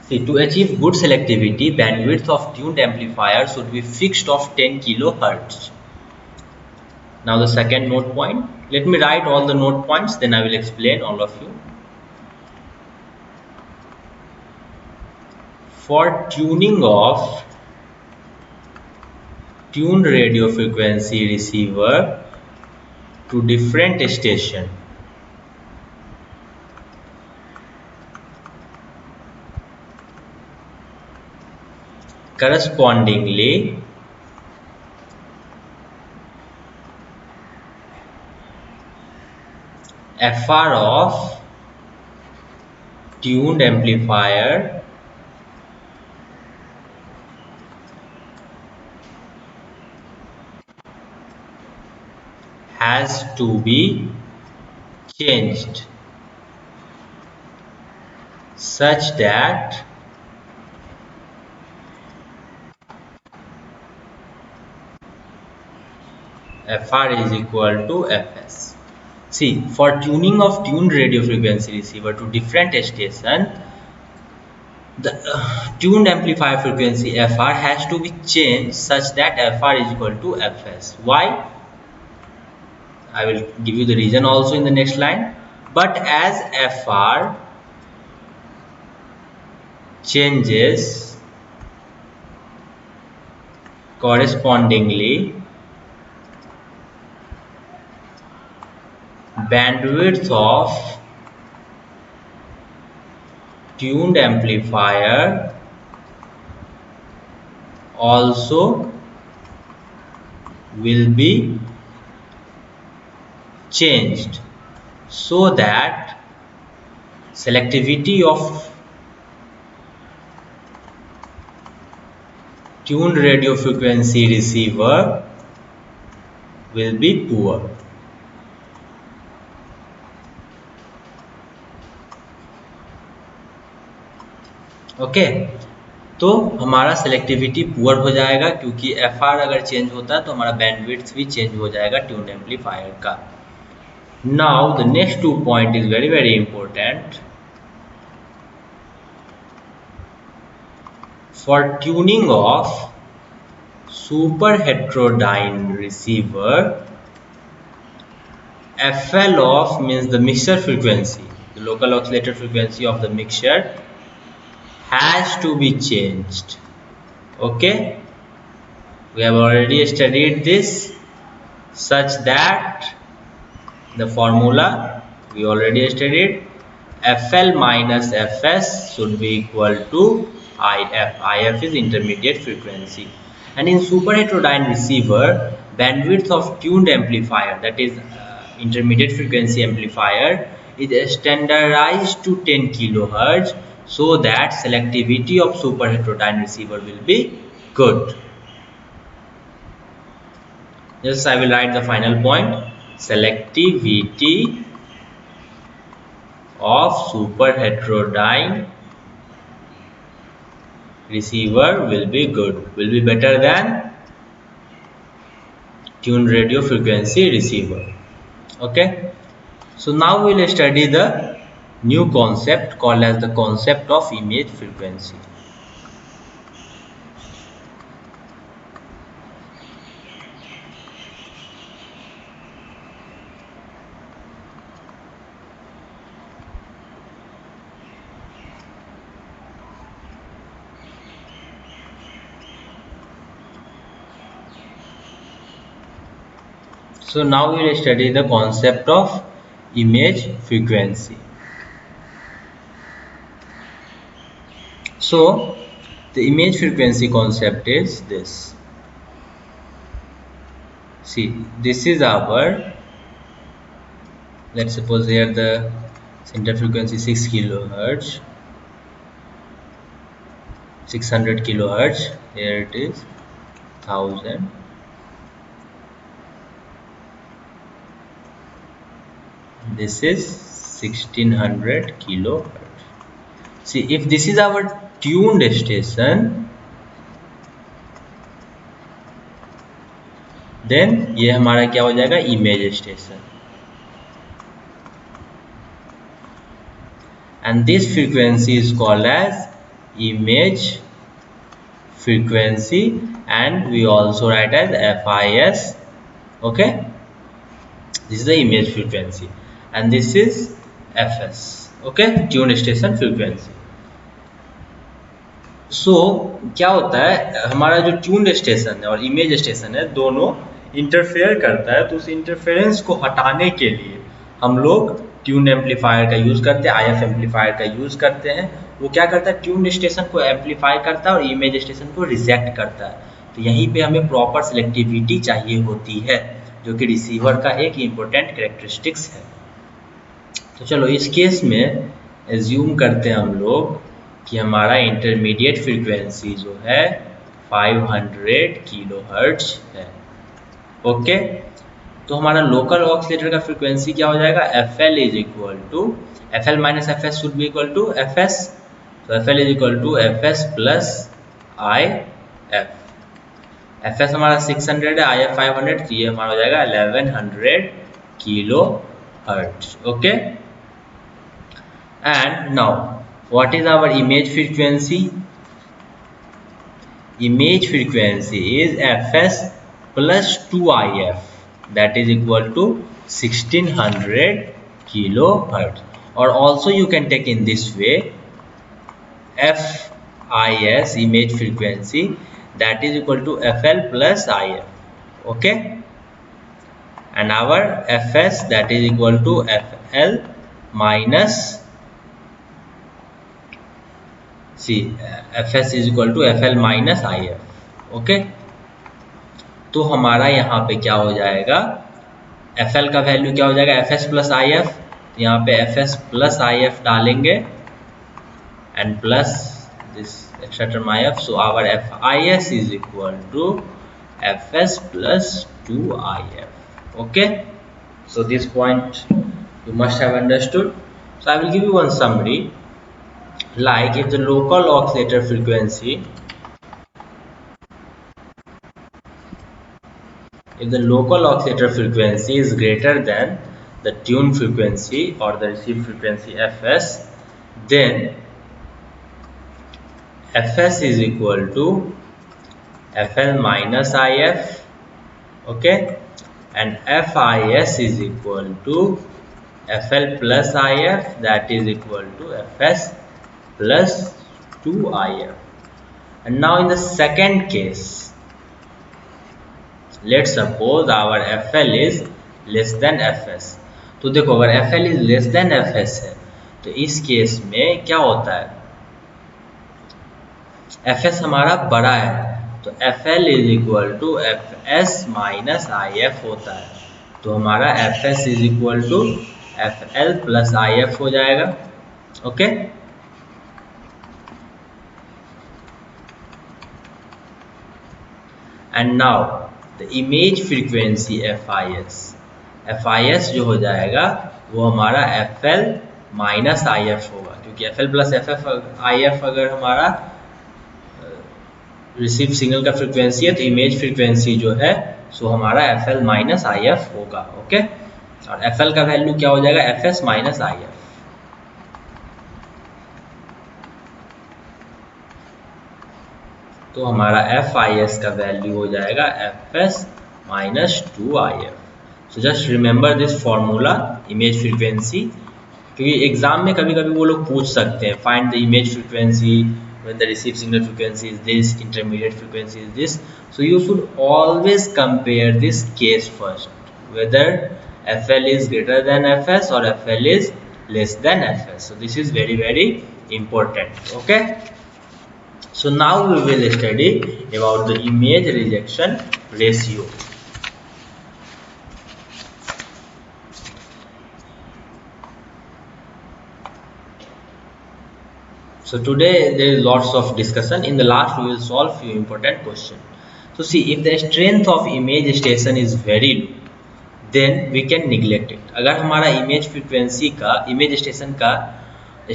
see, to achieve good selectivity, bandwidth of tuned amplifier should be fixed of 10 kilohertz. Now the second note point, let me write all the note points, then I will explain all of you. For tuning of tuned radio frequency receiver to different station, correspondingly FR of tuned amplifier has to be changed such that FR is equal to Fs. See, for tuning of tuned radio frequency receiver to different station, the tuned amplifier frequency FR has to be changed such that FR is equal to Fs. Why? I will give you the reason also in the next line. But as FR changes correspondingly, bandwidth of tuned amplifier also will be changed so that selectivity of tuned radio frequency receiver will be poor. Okay, तो हमारा selectivity poor हो जाएगा क्योंकि FR अगर change होता है तो हमारा बैंडविड्थ भी चेंज हो जाएगा ट्यून्ड एम्पलीफायर का. Now the next 2 point is very very important. For tuning of super heterodyne receiver, FL of means the mixture frequency, the local oscillator frequency of the mixture has to be changed. Okay, we have already studied this, such that the formula we already studied, FL minus FS should be equal to IF. IF is intermediate frequency. And in super heterodyne receiver, bandwidth of tuned amplifier, that is intermediate frequency amplifier, is standardized to 10 kilohertz so that selectivity of super heterodyne receiver will be good. Yes, I will write the final point. Selectivity of super heterodyne receiver will be good, will be better than tuned radio frequency receiver. Okay, so now we will study the new concept called as the concept of image frequency. So now we will study the concept of image frequency. So the image frequency concept is this. See, this is our, let's suppose here the center frequency 6 kilohertz, 600 kilohertz, here it is 1000. This is 1600 kilohertz. See, if this is our tuned station, then ये हमारा क्या हो जाएगा, image station. And this frequency is called as image frequency, and we also write as FIS. Okay, this is the image frequency and this is FS. Okay, tuned station frequency. So क्या होता है, हमारा जो tuned station है और image station है दोनों interfere करता है, तो उस इंटरफेरेंस को हटाने के लिए हम लोग ट्यून एम्पलीफायर का यूज़ करते हैं, IF एम्पलीफायर का यूज़ करते हैं. वो क्या करता है, ट्यून स्टेशन को एम्पलीफाई करता है और इमेज स्टेशन को रिजेक्ट करता है. तो यहीं पे हमें प्रॉपर सिलेक्टिविटी चाहिए होती है, जो कि रिसीवर का एक इम्पोर्टेंट कैरेक्टरिस्टिक्स है. तो चलो इस केस में एज्यूम करते हैं हम लोग कि हमारा इंटरमीडिएट फ्रीक्वेंसी जो है 500 किलोहर्ट्ज है। ओके, तो हमारा लोकल ऑक्सीलेटर का फ्रीक्वेंसी क्या हो जाएगा, F L is equal to F L minus F S should be equal to F S. तो F L is equal to F S plus I F. F S हमारा 600 है, I F 500, तो ये हमारा हो जाएगा 1100 kilohertz. Okay, and now what is our image frequency? Image frequency is fs plus 2if, that is equal to 1600 kilohertz, or also you can take in this way, fis image frequency, that is equal to fl plus if. Okay, and our fs, that is equal to fl minus fs is equal to fl minus if। Okay, तो हमारा यहाँ पे क्या हो जाएगा, fl का value क्या हो जाएगा, fs प्लस if, यहाँ पे fs प्लस if डालेंगे and plus this extra term if, so our fis is equal to fs plus 2if। Okay, so this point you must have understood. So I will give you one summary. Like if the local oscillator frequency, if the local oscillator frequency is greater than the tune frequency or the received frequency fs, then fs is equal to fl minus if, okay, and fis is equal to fl plus if, that is equal to fs plus 2if. And now in the second case, let's suppose our fl is less than fs। तो देखो अगर fl is less than fs है तो इस case में क्या होता है, fs हमारा बड़ा है तो fl is equal to fs minus if होता है, तो हमारा fs is equal to fl plus if हो जाएगा। Okay, and now the image frequency fis जो हो जाएगा वो हमारा fl माइनस if होगा, क्योंकि fl प्लस if अगर हमारा रिसीव सिग्नल का फ्रीक्वेंसी है तो इमेज फ्रीक्वेंसी जो है सो हमारा fl माइनस if होगा। ओके, और fl का वैल्यू क्या हो जाएगा, fs माइनस if। तो हमारा fis का वैल्यू हो जाएगा fs minus 2if। So just remember this formula image frequency, क्योंकि एग्जाम में कभी कभी वो लोग पूछ सकते हैं find the image frequency when the received signal frequency is this, intermediate frequency is this, so you should always compare this case first, whether fl is greater than fs or fl is less than fs. So this is very very important. Okay, so now we will study about the image rejection ratio. So today there is lots of discussion. In the last we will solve few important questions. So see, if the strength of image station is very low, then we can neglect it. अगर हमारा image frequency का, image station का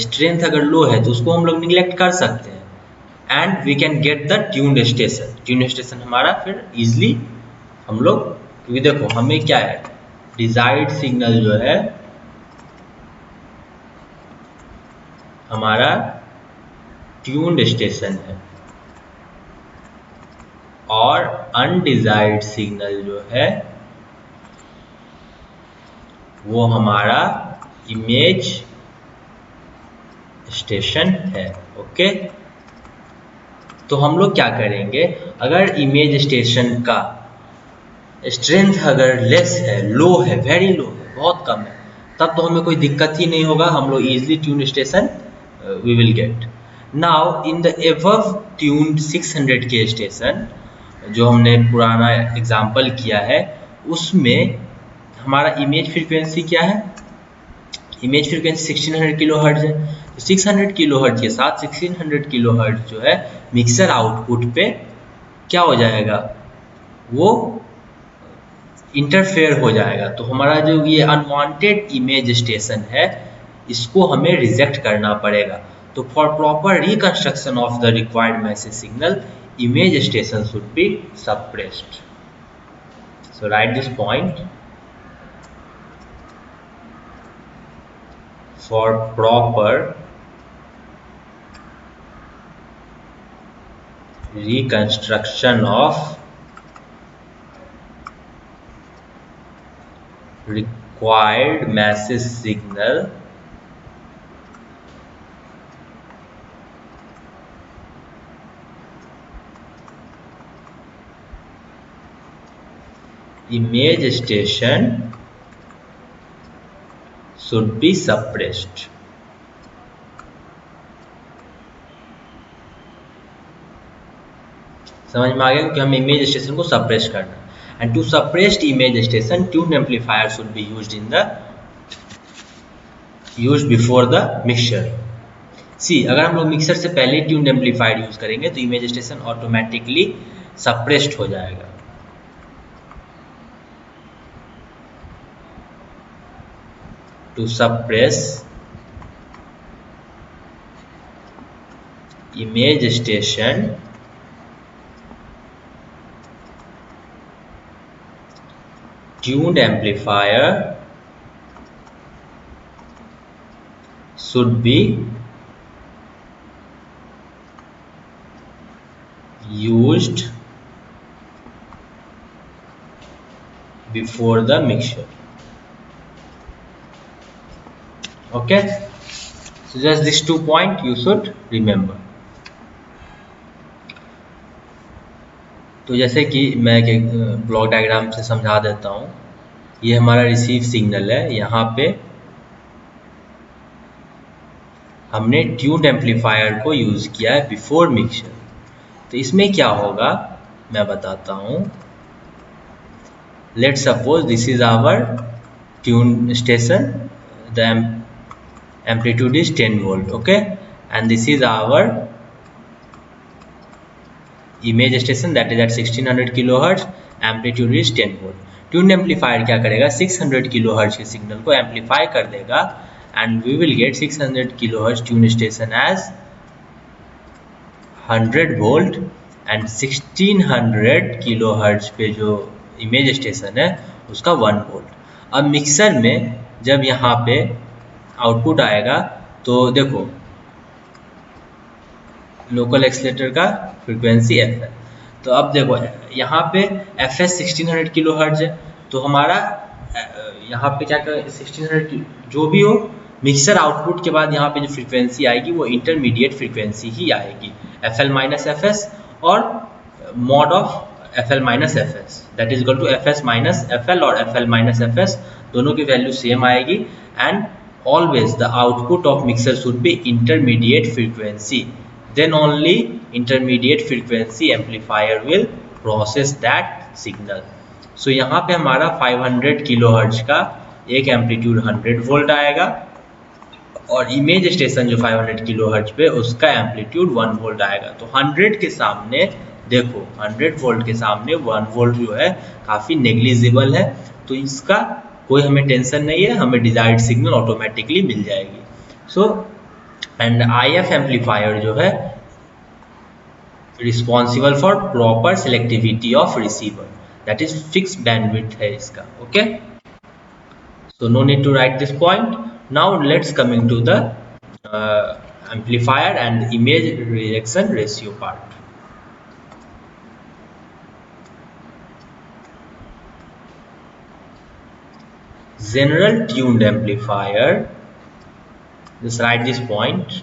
strength अगर लो है तो उसको हम लोग निगलेक्ट कर सकते हैं and we can get the tuned station. Tuned station हमारा फिर इजिली हम लोग, क्योंकि देखो हमें क्या है, डिजायर्ड सिग्नल जो है हमारा ट्यून्ड स्टेशन है और अनडिजायर्ड सिग्नल जो है वो हमारा इमेज स्टेशन है। ओके, तो हम लोग क्या करेंगे, अगर इमेज स्टेशन का स्ट्रेंथ अगर लेस है, लो है, वेरी लो है, बहुत कम है, तब तो हमें कोई दिक्कत ही नहीं होगा, हम लोग easily tune station we will get. Now in the above tuned 600K station जो हमने पुराना एग्जाम्पल किया है उसमें हमारा इमेज फ्रीक्वेंसी क्या है, इमेज फ्रीक्वेंसी 1600 किलो हर्ट्ज है, तो 600 किलो हर्ट्ज के साथ 1600 किलो हर्ट्ज जो है मिक्सर आउटपुट पे क्या हो जाएगा, वो इंटरफेयर हो जाएगा। तो हमारा जो ये अनवांटेड इमेज स्टेशन है इसको हमें रिजेक्ट करना पड़ेगा। तो for proper reconstruction of the required message signal image station should be suppressed. So right this point, for proper reconstruction of required message signal image station should be suppressed। समझ में आ गया कि हम इमेज स्टेशन को suppress करना है। And to suppressed image station tune amplifier should be used before the mixture. See, अगर हम लोग मिक्सर से पहले ट्यून एम्पलीफायर यूज करेंगे तो इमेज स्टेशन ऑटोमेटिकली सप्रेस्ड हो जाएगा। To suppress image station tuned amplifier should be used before the mixture। Okay, so just these 2 points you should remember। तो जैसे कि मैं एक ब्लॉक डायग्राम से समझा देता हूँ। ये हमारा रिसीव सिग्नल है, यहाँ पे हमने ट्यून्ड एम्पलीफायर को यूज़ किया है बिफोर मिक्सचर। तो इसमें क्या होगा मैं बताता हूँ। Let's suppose this is our tune station, the amplitude is 10 volt, okay, and this is our image station that is at 1600 kilo hertz, amplitude is 10 volt. Tune amplifier क्या करेगा, 600 किलो हर्ट्ज के सिग्नल को amplify कर देगा and we will get 600 kilo hertz tune station as 100 volt and 1600 kilo hertz पे जो image station है उसका 1 वोल्ट। अब मिक्सर में जब यहाँ पे आउटपुट आएगा तो देखो लोकल एक्सीलेटर का फ्रीक्वेंसी एफ है। तो अब देखो यहाँ पे एफ एस 1600 किलो हर्ट्ज है, तो हमारा यहाँ पे क्या कर 1600 जो भी हो, मिक्सर आउटपुट के बाद यहाँ पे जो फ्रीक्वेंसी आएगी वो इंटरमीडिएट फ्रीक्वेंसी ही आएगी, F L minus F S और mod of F L minus F S that is equal to F S minus F L, और F L minus F S दोनों की वैल्यू सेम आएगी। And always the output of mixer should be intermediate frequency, then only intermediate frequency amplifier will process that signal। so यहाँ पे हमारा 500 kilo hertz का एक amplitude 100 volt आएगा और इमेज स्टेशन जो 500 किलो हर्ट्ज पे उसका एम्पलीट्यूड 1 वोल्ट आएगा। तो 100 के सामने देखो 100 वोल्ट के सामने 1 वोल्ट जो है काफ़ी नेग्लिजिबल है, तो इसका कोई हमें टेंशन नहीं है, हमें डिजायर्ड सिग्नल ऑटोमेटिकली मिल जाएगी। सो एंड IF एम्पलीफायर जो है responsible for proper selectivity of receiver, that is fix bandwidth है इसका, okay. So no need to write this point. Now let's coming to the amplifier and image rejection ratio part. General tuned amplifier, just write this point,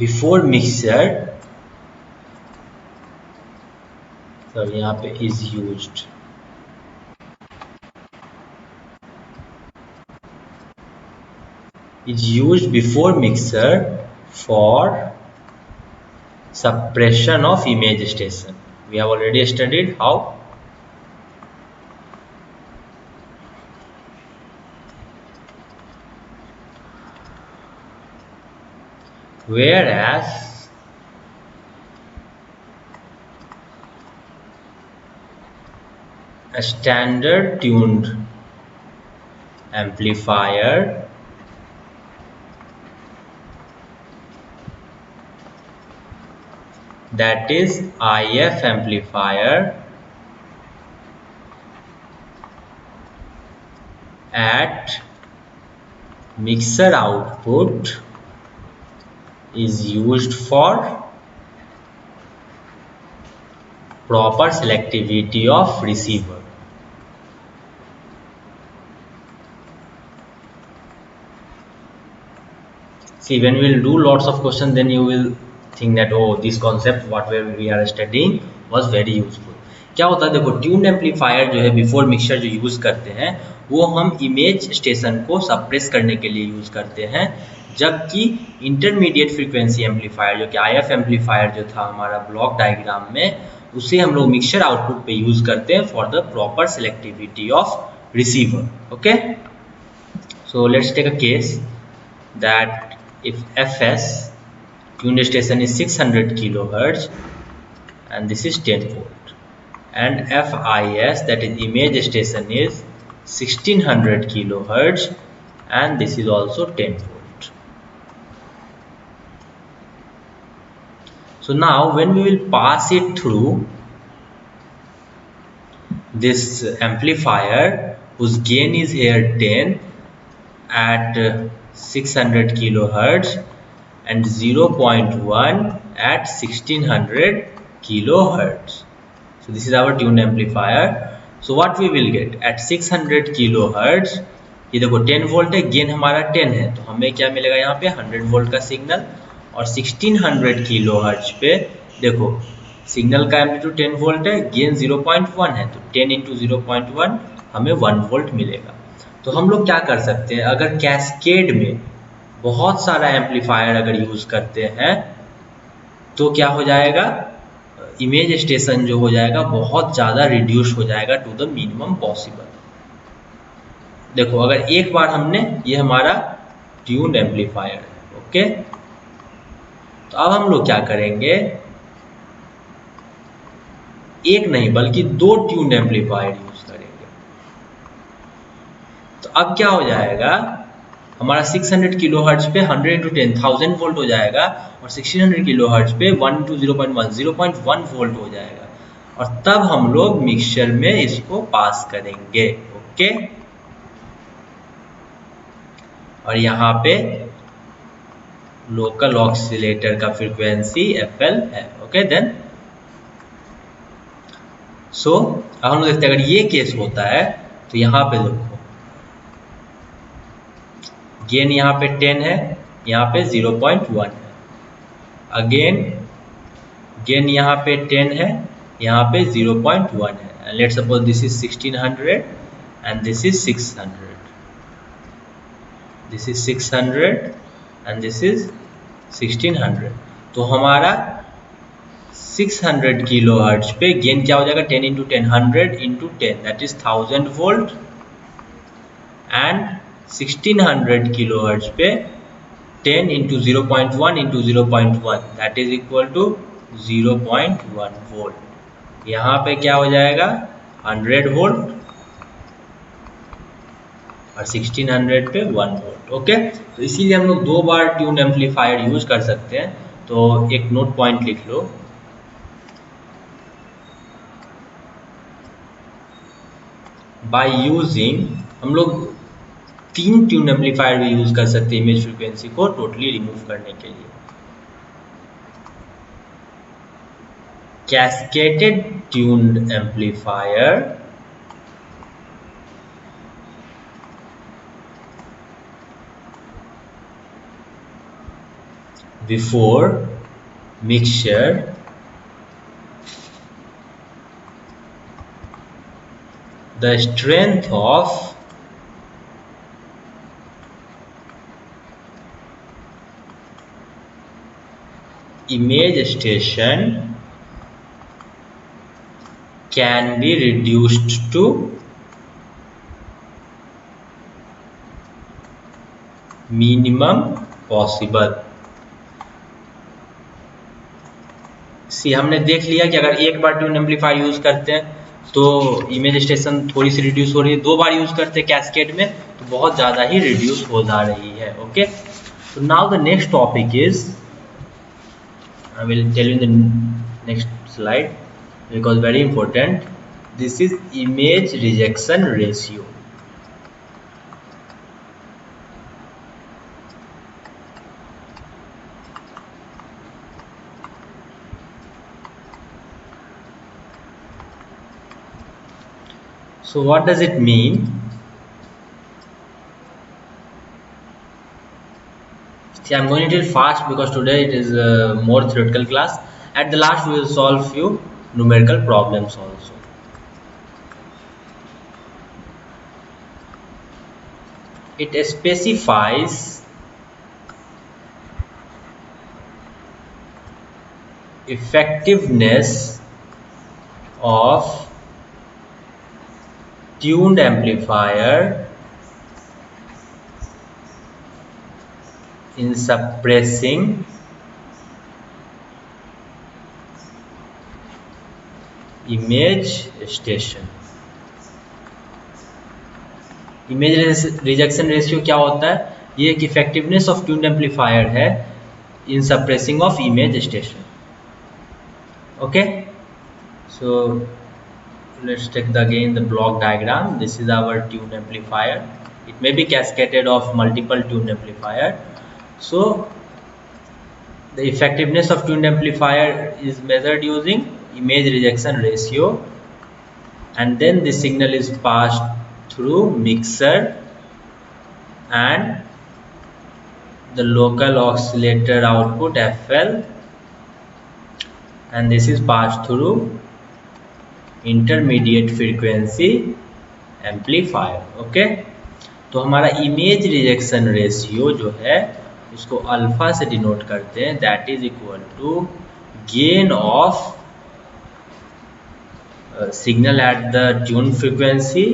before mixer, so यहाँ पे is used, before mixer for suppression of image station। We have already studied how. Whereas a standard tuned amplifier that is IF amplifier at mixer output is used for proper selectivity of receiver. See, when we will do lots of questions, then you will think that oh, this concept what we are studying was very useful. क्या होता है देखो, tuned amplifier जो है before mixture जो use करते हैं वो हम इमेज स्टेशन को सप्रेस करने के लिए यूज करते हैं, जबकि इंटरमीडिएट फ्रीक्वेंसी एम्पलीफायर जो कि IF एम्पलीफायर जो था हमारा ब्लॉक डायग्राम में, उसे हम लोग मिक्सचर आउटपुट पे यूज करते हैं for the proper selectivity of receiver. Okay, so let's take a case that if Fs tuned station is 600 kilohertz and this is 10 volt, and Fis that is image station is 1600 kilohertz and this is also 10 volt. So now when we will pass it through this amplifier whose gain is here 10 at 600 kilohertz and 0.1 at 1600 kilohertz. So this is our tuned amplifier. So what we will get at 600 kilohertz, ये देखो 10 volt है, gain हमारा 10 है, तो हमें क्या मिलेगा यहाँ पे 100 वोल्ट का सिग्नल. और 1600 किलोहर्ट्ज पे देखो सिग्नल का एम्पलीट्यूड 10 वोल्ट है, गेन 0.1 है, तो 10 इंटू 0.1 हमें 1 वोल्ट मिलेगा. तो हम लोग क्या कर सकते हैं, अगर कैस्केड में बहुत सारा एम्पलीफायर अगर यूज करते हैं तो क्या हो जाएगा, इमेज स्टेशन जो हो जाएगा बहुत ज़्यादा रिड्यूस हो जाएगा टू द मिनिमम पॉसिबल. देखो अगर एक बार हमने, ये हमारा ट्यून्ड एम्पलीफायर है, ओके, तो अब हम लोग क्या करेंगे, एक नहीं बल्कि 2 ट्यून्ड एम्पलीफायर यूज करेंगे. तो अब क्या हो जाएगा, हमारा 600 किलोहर्ट्ज पे 100 इंटू 10 1000 वोल्ट हो जाएगा, और 1600 किलोहर्ट्ज पे 1 इंटू 0.1 वोल्ट हो जाएगा. और तब हम लोग मिक्सचर में इसको पास करेंगे. ओके, और यहाँ पे लोकल ऑक्सीलेटर का फ्रीक्वेंसी FL है. ओके देन, सो अब हम लोग देखते हैं अगर ये केस होता है तो यहाँ पे देखो गेन यहाँ पे 10 है, यहाँ पे 0.1 है, अगेन गेन यहाँ पे 10 है, यहाँ पे 0.1 है. And let's suppose this is 1600 and this is 600, this is 600 and this is 1600. तो हमारा 600 किलोहर्ट्ज पे गेन क्या हो जाएगा, 10 into 10 100 into 10 that is 1000 volt, and 1600 kilohertz पे 10 into 0.1 into 0.1 that is equal to 0.1 volt. यहाँ पे क्या हो जाएगा 100 वोल्ट और 1600 पे 1 वोल्ट. ओके, तो इसीलिए हम लोग 2 बार ट्यून एम्पलीफायर यूज कर सकते हैं. तो एक नोट पॉइंट लिख लो, बाय यूजिंग हम लोग 3 ट्यून एम्पलीफायर भी यूज कर सकते हैं इमेज फ्रीक्वेंसी को टोटली रिमूव करने के लिए. Cascaded tuned amplifier before mixture the strength of image station can be reduced to minimum possible. सी हमने देख लिया कि अगर एक बार ट्यून एम्पलीफायर यूज करते हैं तो इमेज स्टेशन थोड़ी सी रिड्यूस हो रही है, दो बार यूज करते हैं कैस्केड में तो बहुत ज़्यादा ही रिड्यूस हो जा रही है. Okay, so now the next topic is, I will tell you in the next slide because very important. This is image rejection ratio. So what does it mean? See, I'm going a little fast because today it is a more theoretical class. At the last we will solve few numerical problems also. It specifies effectiveness of tuned amplifier in suppressing image station. Image rejection ratio क्या होता है? ये एक effectiveness of tuned amplifier है in suppressing of image station. Okay, so let's take again the block diagram. This is our tune amplifier. It may be cascaded of multiple tune amplifier. So the effectiveness of tuned amplifier is measured using image rejection ratio, and then the signal is passed through mixer and the local oscillator output FL, and this is passed through intermediate frequency amplifier. Okay, तो हमारा image rejection ratio जो है उसको alpha से denote करते हैं. That is equal to gain of signal at the tune frequency,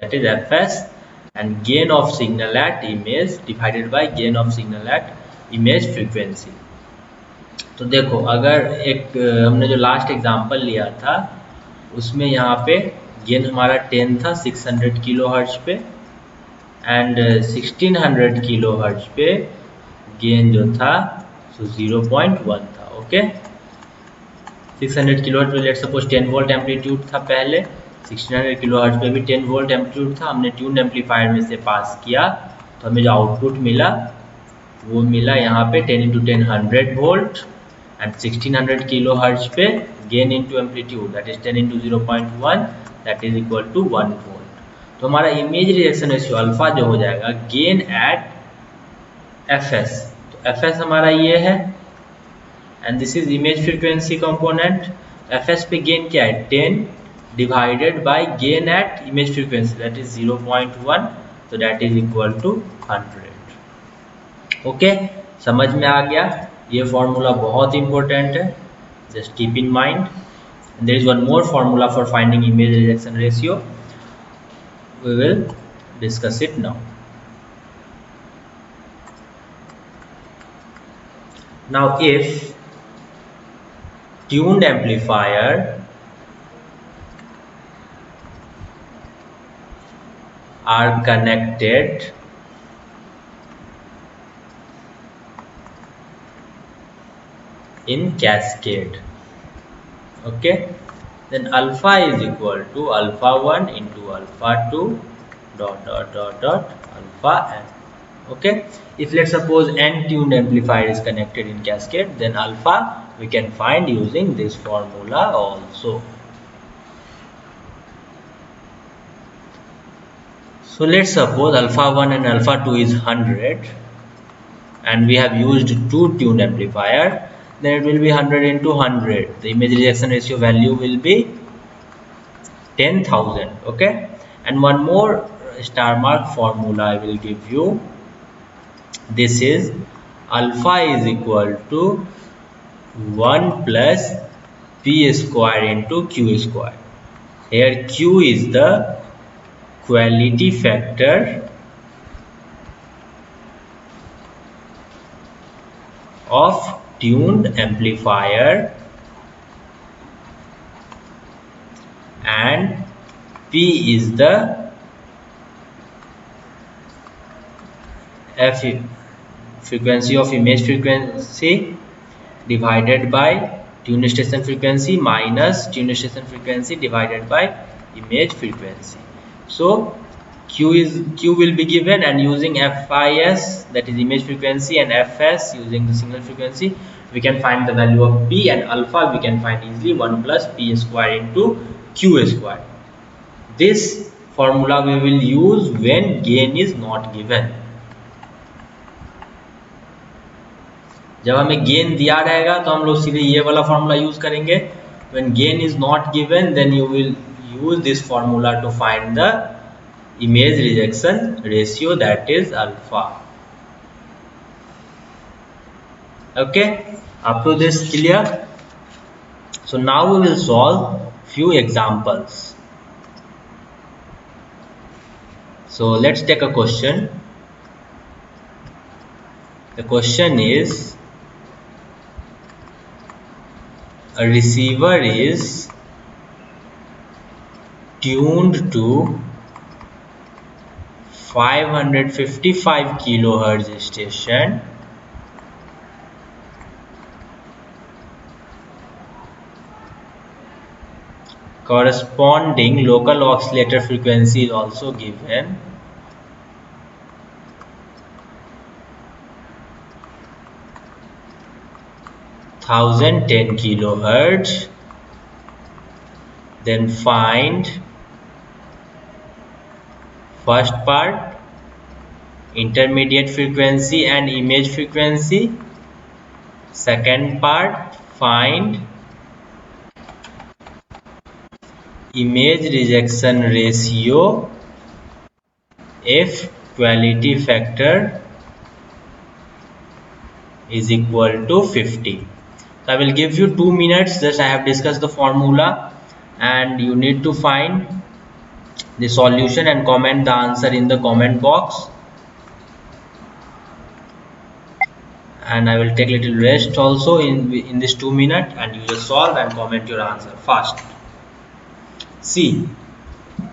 that is FS, and gain of signal at image divided by gain of signal at image frequency. तो देखो, अगर एक हमने जो लास्ट एग्जांपल लिया था उसमें यहाँ पे गेन हमारा 10 था 600 किलो हर्ट्ज पे, एंड 1600 किलो हर्ट्ज पे गेन जो था सो 0.1 था. ओके, 600 किलो हर्ट्ज पे लेट सपोज 10 वोल्ट एम्पलीट्यूड था पहले, 1600 किलो हर्ट्ज पे भी 10 वोल्ट एम्पलीट्यूड था. हमने ट्यून एम्पलीफायर में से पास किया तो हमें जो आउटपुट मिला वो मिला यहाँ पे 10 × 10 100 वोल्ट, and 1600 kilohertz पे gain into amplitude that is 10 into 0.1 that is equal to 1 volt. तो हमारा इमेज रिजेक्शन रेशियो अल्फा जो हो जाएगा गेन एट fs. तो fs हमारा ये है and this is image frequency component. fs पे गेन क्या है 10 divided by gain at image frequency that is 0.1, तो that is equal to 100. Okay, समझ में आ गया? ये फॉर्मूला बहुत इंपॉर्टेंट है, just keep in mind. There is one more formula for finding image rejection ratio, we will discuss it now. Now if tuned amplifier are connected in cascade, okay, then alpha is equal to alpha 1 into alpha 2 dot dot dot dot alpha n. Okay, if let's suppose n tuned amplifier is connected in cascade, then alpha we can find using this formula also. So let's suppose alpha 1 and alpha 2 is 100 and we have used two tuned amplifier, then it will be 100 into 100. The image rejection ratio value will be 10,000. Okay, and one more star mark formula I will give you. This is alpha is equal to 1 plus P square into Q square. Here Q is the quality factor of tuned amplifier and P is the F frequency of image frequency divided by tune station frequency minus tune station frequency divided by image frequency. So Q will be given, and using FIS, that is image frequency, and FS using the signal frequency, we can find the value of P, and alpha we can find easily 1 plus P square into Q square. This formula we will use when gain is not given. जब हमें gain दिया रहेगा तो हम लोग सीधे ये वाला फॉर्मूला यूज करेंगे. When gain is not given, then you will use this formula to find the image rejection ratio, that is alpha. Okay, up to this clear? So now we will solve few examples. So let's take a question. The question is, a receiver is tuned to 555 kilohertz station corresponding local oscillator frequency is also given. Thousand 10 kilohertz. Then find first part, intermediate frequency and image frequency. Second part, find image rejection ratio if quality factor is equal to 50. So I will give you 2 minutes. Just I have discussed the formula, and you need to find the solution and comment the answer in the comment box. And I will take little rest also in this 2 minutes, and you just solve and comment your answer fast. See,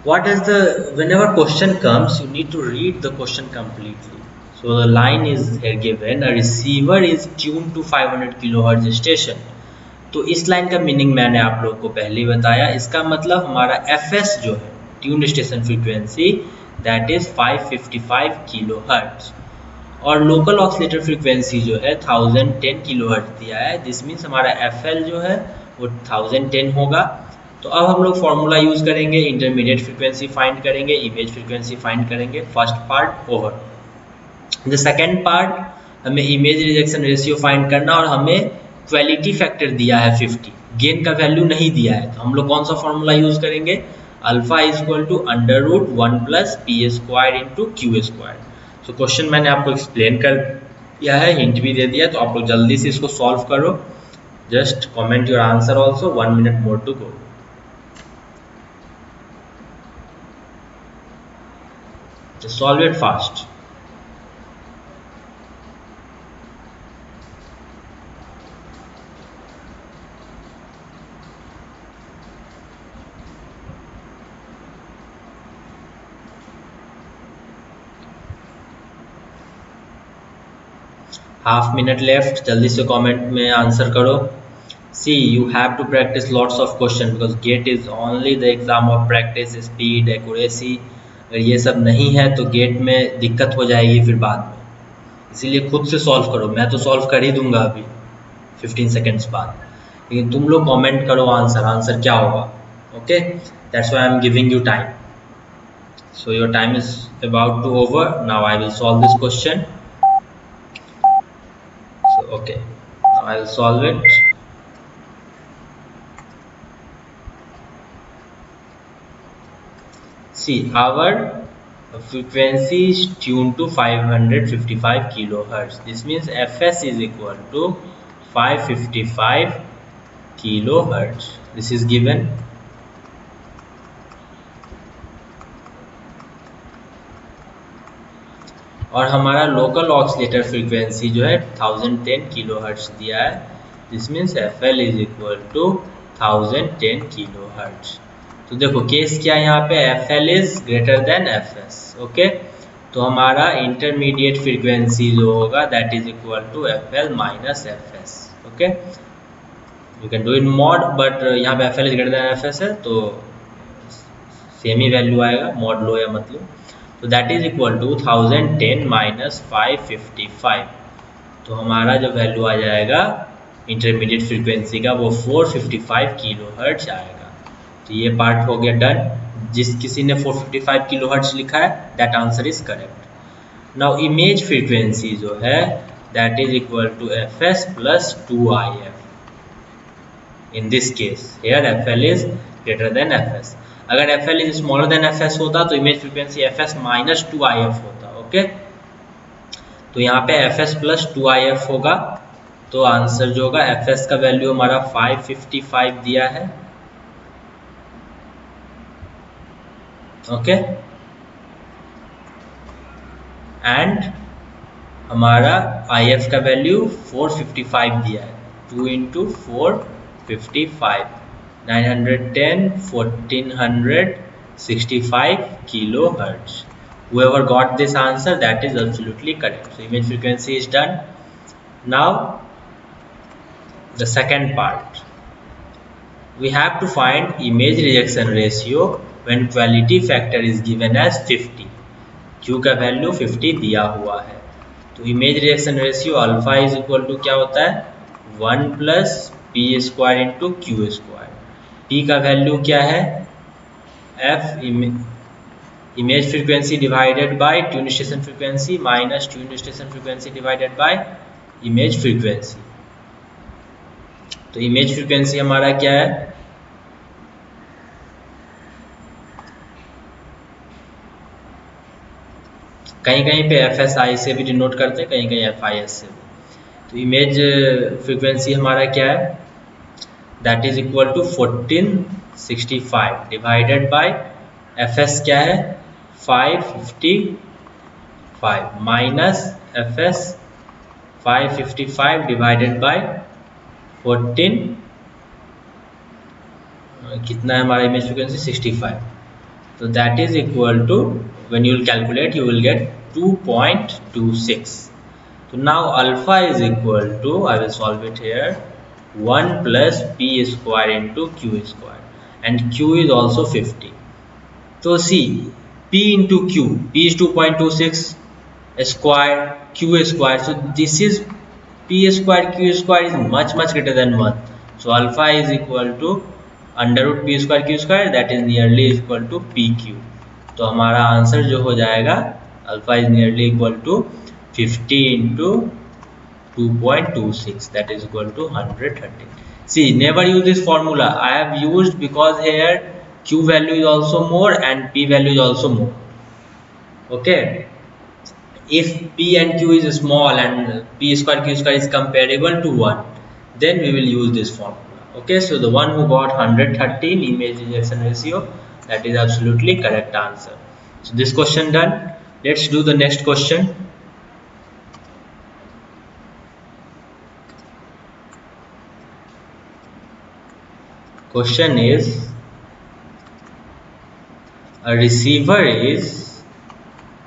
what is the, whenever question comes, you need to read the question completely. So the line is here given, a receiver is tuned to 500 kilohertz station. तो इस line का meaning मैंने आप लोग को पहले ही बताया. इसका मतलब हमारा FS जो है, tune station frequency, that is 555 kilohertz, और लोकल ऑसिलेटर फ्रीक्वेंसी जो है 1010 किलोहर्ट्ज दिया है. दिस मीन्स हमारा FL जो है वो 1010 होगा. तो अब हम लोग फॉर्मूला यूज करेंगे, इंटरमीडिएट फ्रीक्वेंसी फाइंड करेंगे, इमेज फ्रीक्वेंसी फाइंड करेंगे. First part over. The second part, हमें इमेज रिजेक्शन रेशियो फाइंड करना, और हमें क्वालिटी फैक्टर दिया है 50, गेन का वैल्यू नहीं दिया है. तो हम लोग कौन सा फॉर्मूला यूज करेंगे, alpha is equal to under root 1 plus P square into Q square. So question मैंने आपको एक्सप्लेन कर दिया है, हिंट भी दे दिया, तो आप लोग जल्दी से इसको सॉल्व करो. Just comment your answer also. 1 minute more to go. Just solve it fast. Half minute left. जल्दी से कमेंट में आंसर करो. See, you have to practice lots of question, because GATE is only the exam of practice, speed, accuracy. अगर ये सब नहीं है तो गेट में दिक्कत हो जाएगी फिर बाद में. इसीलिए खुद से सॉल्व करो. मैं तो सॉल्व कर ही दूंगा अभी 15 सेकेंड्स बाद, लेकिन तुम लोग कमेंट करो आंसर. आंसर क्या होगा? Okay, that's why I am giving you time. So your time is about to over. Now I will solve this question. Okay, now I'll solve it. See, our frequency is tuned to 555 kilohertz. This means Fs is equal to 555 kilohertz. This is given. और हमारा local oscillator frequency जो है 1010 kilohertz दिया है. This means F L is equal to 1010 kilohertz. तो देखो case क्या है यहाँ पे, F L is greater than F S. Okay, तो हमारा इंटरमीडिएट फ्रीक्वेंसी जो होगा that is equal to F L minus F S. Okay, you can do in mod, but यहाँ पे F L is greater than F S है तो same ही value आएगा, मॉड लो या मतलब. तो that is equal to 1010 minus 555. तो हमारा जो वैल्यू आ जाएगा इंटरमीडिएट फ्रीक्वेंसी का वो 455 किलोहर्ट्ज आएगा. तो ये पार्ट हो गया डन. जिस किसी ने 455 किलोहर्ट्ज लिखा है that answer is correct. Now image frequency जो है that is equal to F S plus 2IF. In this case here F L is greater than F S. अगर F L is smaller than F S होता तो image frequency F S minus 2IF होता. Okay, तो यहाँ पे F S plus 2IF होगा. तो answer जो होगा एफ एस का वैल्यू हमारा 555 दिया है. ओके, एंड हमारा IF का वैल्यू 455 दिया है. 2 into 455 910 1465 kilohertz. Whoever got this answer, that is absolutely correct. So image frequency is done. Now the second part, we have to find image rejection ratio when quality factor is given as 50. Q का value 50 दिया हुआ है. तो image rejection ratio alpha is equal to क्या होता है 1 plus P square into Q square. P का value क्या है F image frequency divided by tune station frequency minus tune station frequency divided by image frequency. तो image frequency हमारा क्या है, कहीं कहीं पे एफ एस आई से भी डिनोट करते हैं, कहीं कहीं एफ आई एस से भी. तो इमेज फ्रीक्वेंसी हमारा क्या है that is equal to 1465 divided by F S क्या है 555 minus F S 555 divided by 14 कितना है हमारा इमेज फ्रीक्वेंसी 65. तो that is equal to when you will calculate you will get 2.26. So now alpha is equal to, I will solve it here, 1 plus p square into q square, and q is also 50. So see p into q, p is 2.26 square q square, so this is p square q square is much greater than 1. So alpha is equal to under root p square q square, that is nearly equal to pq. तो हमारा answer जो हो जाएगा alpha is nearly equal to 50 into 2.26 that is equal to 130. See never use this formula, I have used because here q value is also more and p value is also more. Okay, if p and q is small and p square q square is comparable to 1, then we will use this formula. Okay, so the one who got 113 image rejection ratio, that is absolutely correct answer. So this question done. Let's do the next question. Question is, a receiver is,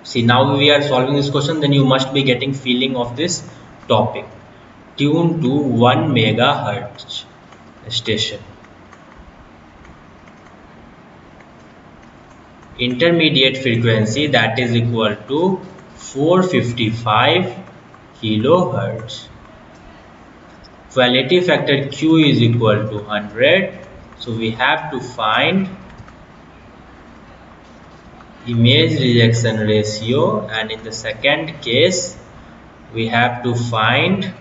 see now we are solving this question, then you must be getting feeling of this topic. Tuned to 1 megahertz station. Intermediate frequency that is equal to 455 kilohertz. Quality factor Q is equal to 100. So we have to find image rejection ratio, and in the second case we have to find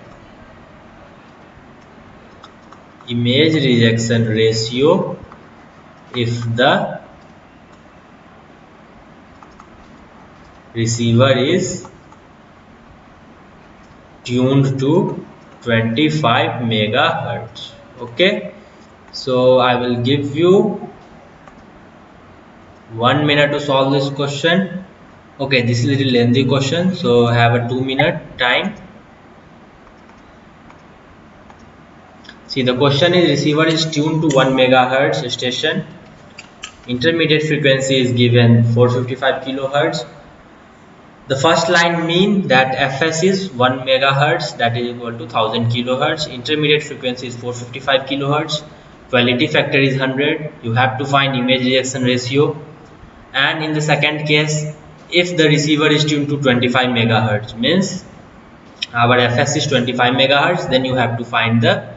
image rejection ratio if the receiver is tuned to 25 megahertz. Okay, so I will give you 1 minute to solve this question. Okay, this is a little lengthy question, so I have a 2 minute time. See, the question is receiver is tuned to 1 megahertz station. Intermediate frequency is given 455 kilohertz. The first line mean that Fs is 1 megahertz, that is equal to 1000 kilohertz. Intermediate frequency is 455 kilohertz. Quality factor is 100. You have to find image rejection ratio. And in the second case, if the receiver is tuned to 25 megahertz, means our Fs is 25 megahertz, then you have to find the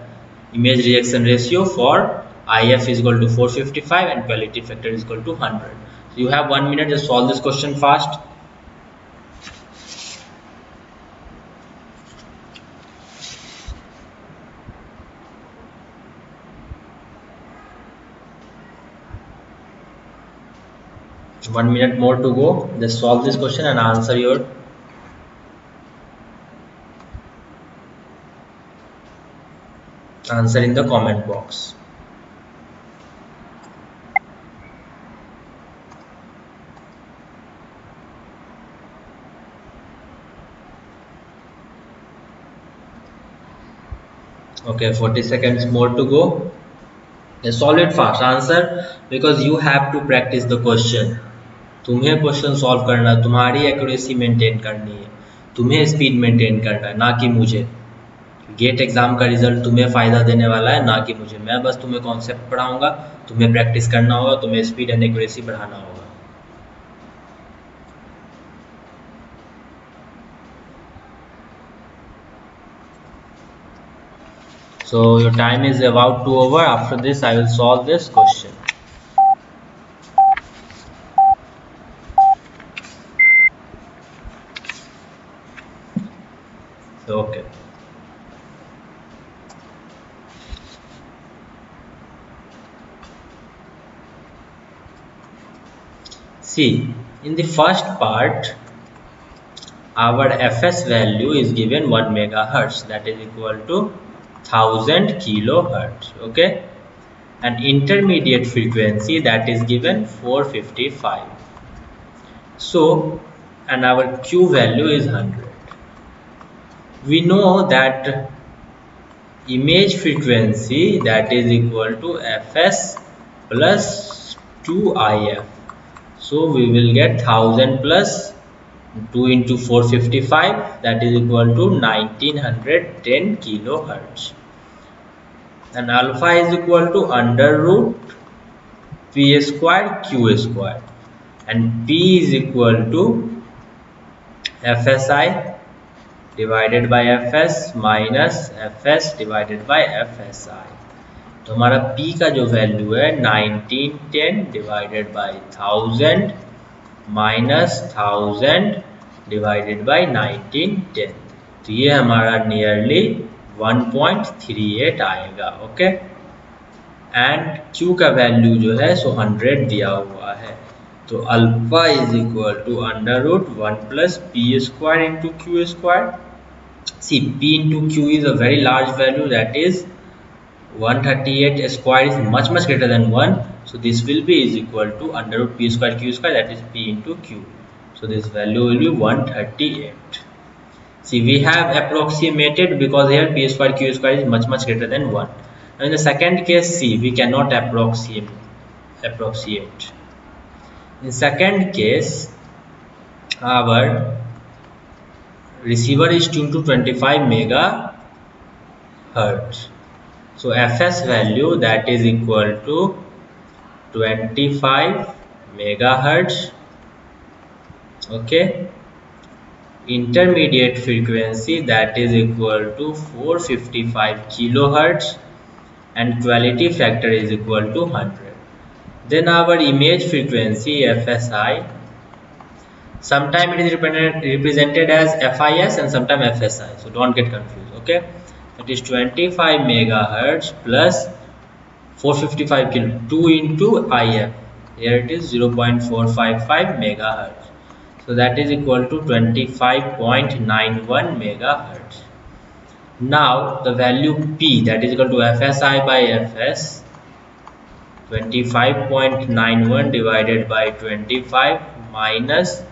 image rejection ratio for IF is equal to 455 and quality factor is equal to 100. So you have 1 minute to solve this question fast. One minute more to go. Just solve this question and answer your answer in the comment box. Okay, 40 seconds more to go. Just solve it fast. Answer because you have to practice the question. तुम्हें question solve करना, तुम्हारी accuracy maintain करनी है, तुम्हें speed maintain करना है, ना कि मुझे। गेट एग्जाम का रिजल्ट तुम्हें फ़ायदा देने वाला है, ना कि मुझे। मैं बस तुम्हें कॉन्सेप्ट पढ़ाऊंगा, तुम्हें प्रैक्टिस करना होगा, तुम्हें स्पीड एंड एक्यूरेसी बढ़ाना होगा। So your time is about to over. After this I will solve this question. Okay. See, in the first part, our Fs value is given 1 megahertz, that is equal to 1000 kilohertz. Okay, and intermediate frequency that is given 455. So, and our Q value is 100. We know that image frequency that is equal to Fs plus 2IF. So we will get 1000 plus 2 into 455, that is equal to 1910 kilohertz. And alpha is equal to under root P square Q square. And P is equal to Fsi divided by Fs minus Fs divided by Fsi. तो हमारा P का जो value है 1910 divided by 1000 minus 1000 divided by 1910, तो ये हमारा nearly 1.38 आएगा। Okay, and Q का वैल्यू जो है सो 100 दिया हुआ है, तो alpha is equal to under root 1 plus P square into Q square. See, P into Q is a very large value, that is 138 square is much greater than 1, so this will be is equal to under root P square Q square, that is P into Q. So this value will be 138. See, we have approximated because here P square Q square is much greater than 1. Now in the second case, see, we cannot approximate. In second case, our receiver is tuned to 25 megahertz. So Fs value that is equal to 25 megahertz. Okay, intermediate frequency that is equal to 455 kilohertz, and quality factor is equal to 100. Then our image frequency Fsi, sometime it is represented as FIS and sometimes FSI, so don't get confused. Okay, it is 25 megahertz plus 455 kilo 2 into IF, here it is 0.455 megahertz, so that is equal to 25.91 megahertz. Now the value P, that is equal to FSI by Fs, 25.91 divided by 25 minus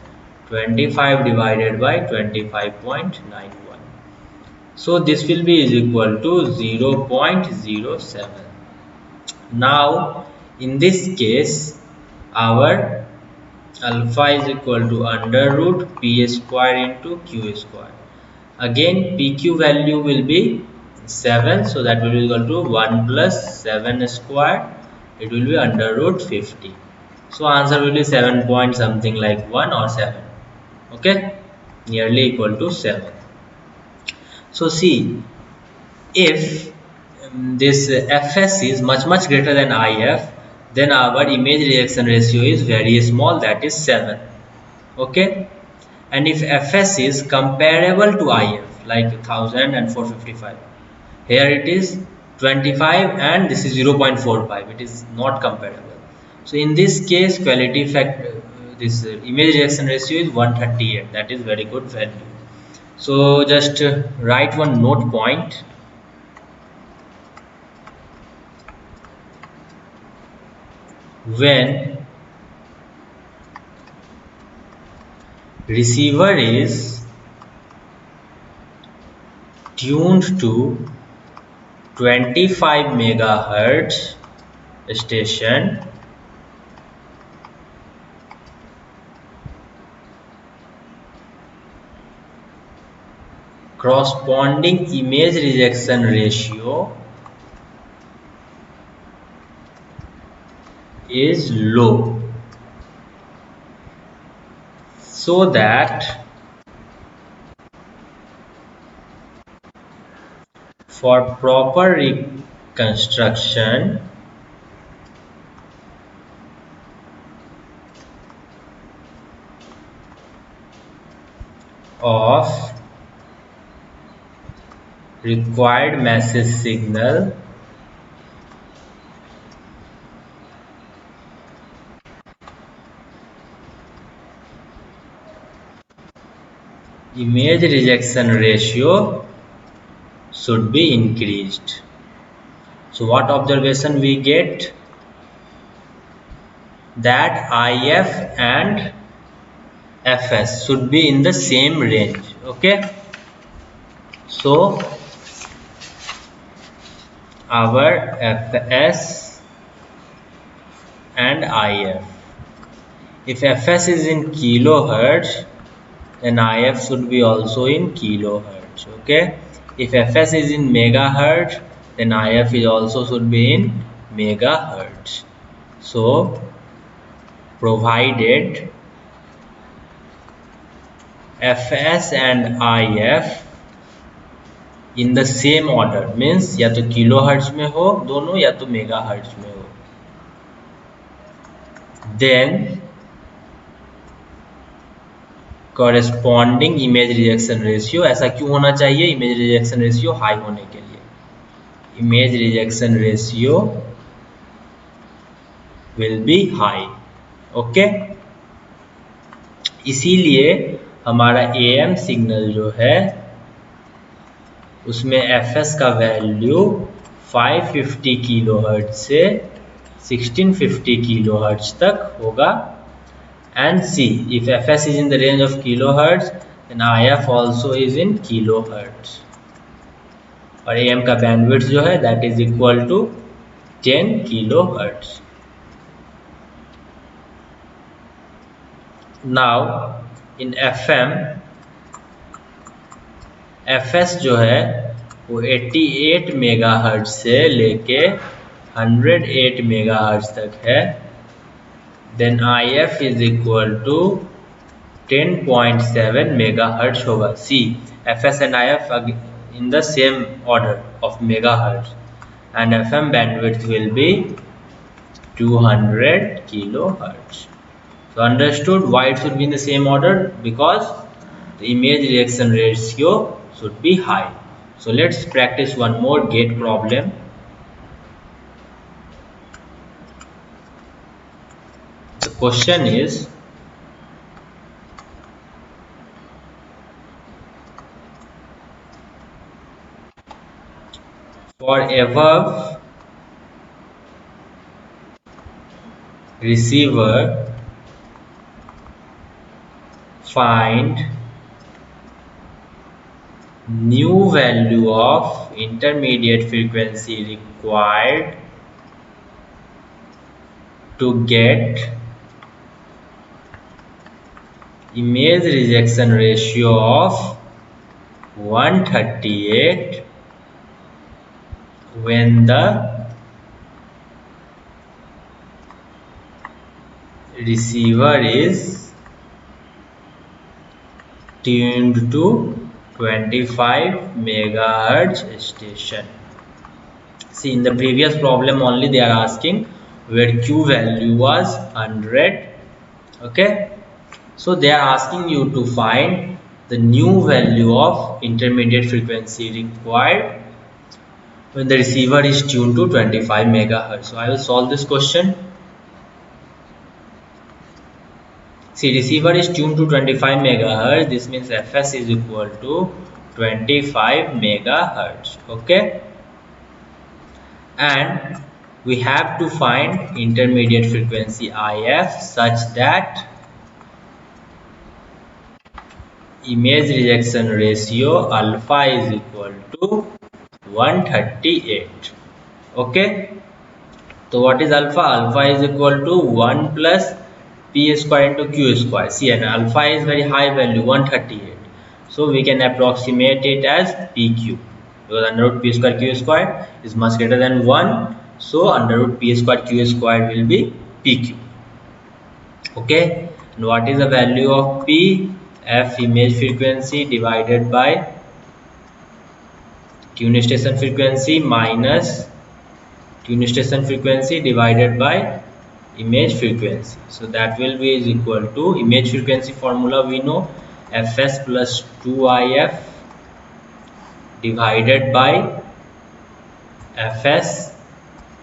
25 divided by 25.91. So this will be is equal to 0.07. Now in this case our alpha is equal to under root P square into Q square. Again PQ value will be 7, so that will be equal to 1 plus 7 square. It will be under root 50. So answer will be 7 point something like 1 or 7. Okay, nearly equal to 7. So see, if this Fs is much greater than IF, then our image rejection ratio is very small, that is 7. Okay, and if Fs is comparable to IF like 1000 and 455, here it is 25 and this is 0.45, it is not comparable. So in this case quality factor, this image rejection ratio is 138, that is very good value. So just write one note point. When receiver is tuned to 25 megahertz station, corresponding image rejection ratio is low, so that for proper reconstruction of required message signal, image rejection ratio should be increased. So what observation we get? That IF and Fs should be in the same range. Okay, so our Fs and IF, if Fs is in kilohertz, then IF should be also in kilohertz. Okay, if Fs is in megahertz, then IF is also should be in megahertz. So provided Fs and IF in the same order, means या तो kilohertz में हो दोनों या तो megahertz में हो, then corresponding image rejection ratio, ऐसा क्यों होना चाहिए? image rejection ratio हाई होने के लिए, image rejection ratio will be high. Okay, इसीलिए हमारा AM सिग्नल जो है उसमें Fs का वैल्यू 550 किलोहर्ट्ज से 1650 kilohertz तक होगा. And see, if Fs is in the range of kilohertz, then IF also is in kilohertz. और AM का बैंडविड्थ जो है that is equal to 10 kilohertz. Now in FM, Fs जो है वो 88 मेगाहर्ट्ज से लेके 108 मेगाहर्ट्ज तक है. Then IF is equal to 10.7 megahertz होगा. See, Fs and IF are in the same order of megahertz, and FM bandwidth will be 200 kilohertz. So understood why it should be in the same order? Because the image reaction ratio should be high. So let's practice one more gate problem. The question is, For above receiver, find new value of intermediate frequency required to get image rejection ratio of 138 when the receiver is tuned to 25 megahertz station. See, in the previous problem only they are asking where Q value was 100. Okay, so they are asking you to find the new value of intermediate frequency required when the receiver is tuned to 25 megahertz. So I will solve this question. See, receiver is tuned to 25 megahertz. This means Fs is equal to 25 megahertz. Okay, and we have to find intermediate frequency IF such that image rejection ratio alpha is equal to 138. Okay, so what is alpha? Alpha is equal to 1 plus p square into q square. See, and alpha is very high value 138, so we can approximate it as pq, because under root p square q square is much greater than 1, so under root p square q square will be pq. Okay, and what is the value of p? F image frequency divided by tune station frequency minus tune station frequency divided by image frequency. So that will be is equal to image frequency formula we know, Fs plus 2if divided by Fs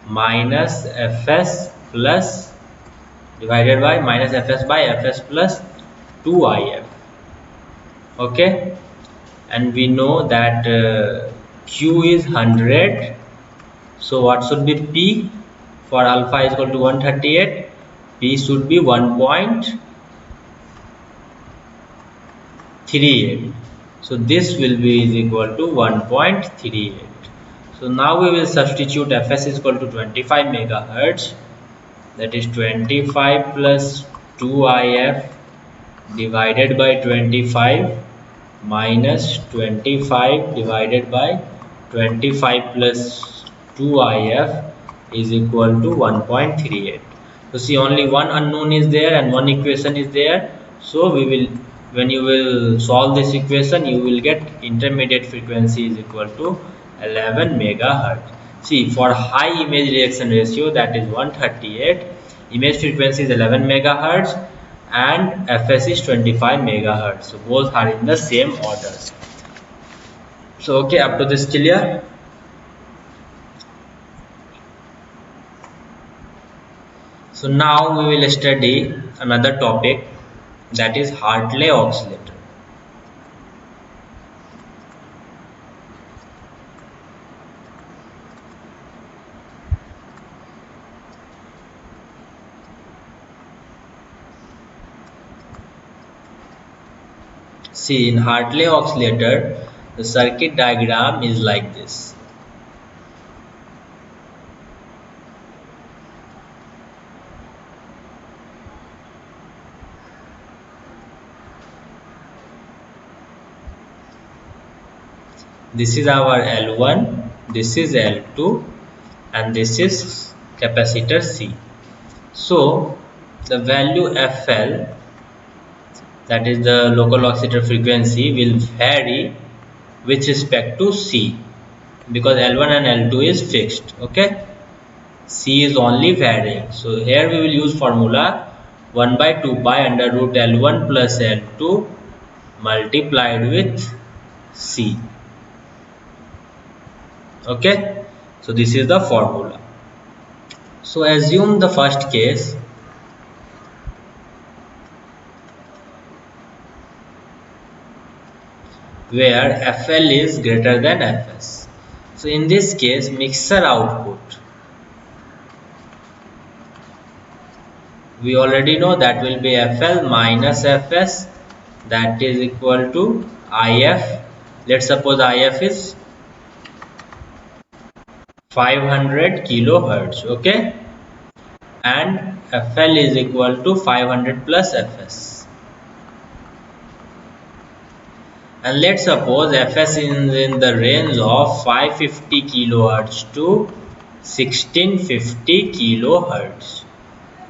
minus Fs plus divided by minus Fs by Fs plus 2if. Okay, and we know that Q is 100, so what should be P? For alpha is equal to 138, P should be 1.38, so this will be is equal to 1.38. So now we will substitute Fs is equal to 25 megahertz, that is 25 plus 2if divided by 25 minus 25 divided by 25 plus 2if is equal to 1.38. So see, only one unknown is there and one equation is there, so we will, when you will solve this equation, you will get intermediate frequency is equal to 11 megahertz. See, for high image rejection ratio, that is 138, image frequency is 11 megahertz and Fs is 25 megahertz, so both are in the same order. So okay, up to this clear? So now we will study another topic, that is Hartley oscillator. See, in Hartley oscillator, the circuit diagram is like this. This is our L1, this is L2, and this is capacitor C. So the value FL, that is the local oscillator frequency, will vary with respect to C, because L1 and L2 is fixed. Okay, C is only varying. So here we will use formula 1 by 2 pi under root L1 plus L2 multiplied with C. Okay, so this is the formula. So assume the first case, where FL is greater than Fs. So in this case, mixer output, we already know that will be FL minus FS, that is equal to IF. Let's suppose IF is 500 kilohertz, okay, and FL is equal to 500 plus FS. And let's suppose Fs is in the range of 550 kilohertz to 1650 kilohertz.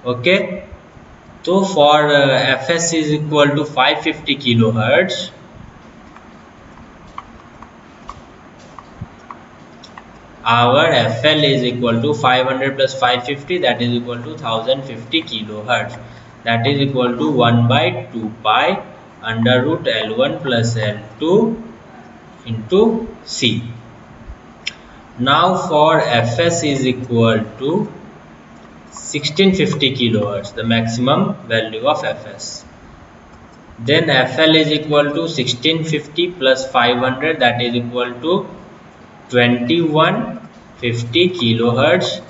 Okay, so for Fs is equal to 550 kilohertz, our FL is equal to 500 plus 550, that is equal to 1050 kilohertz, that is equal to 1 by 2 pi under root L1 plus L2 into C. Now for Fs is equal to 1650 kilohertz, the maximum value of Fs. Then FL is equal to 1650 plus 500, that is equal to 2150 kilohertz,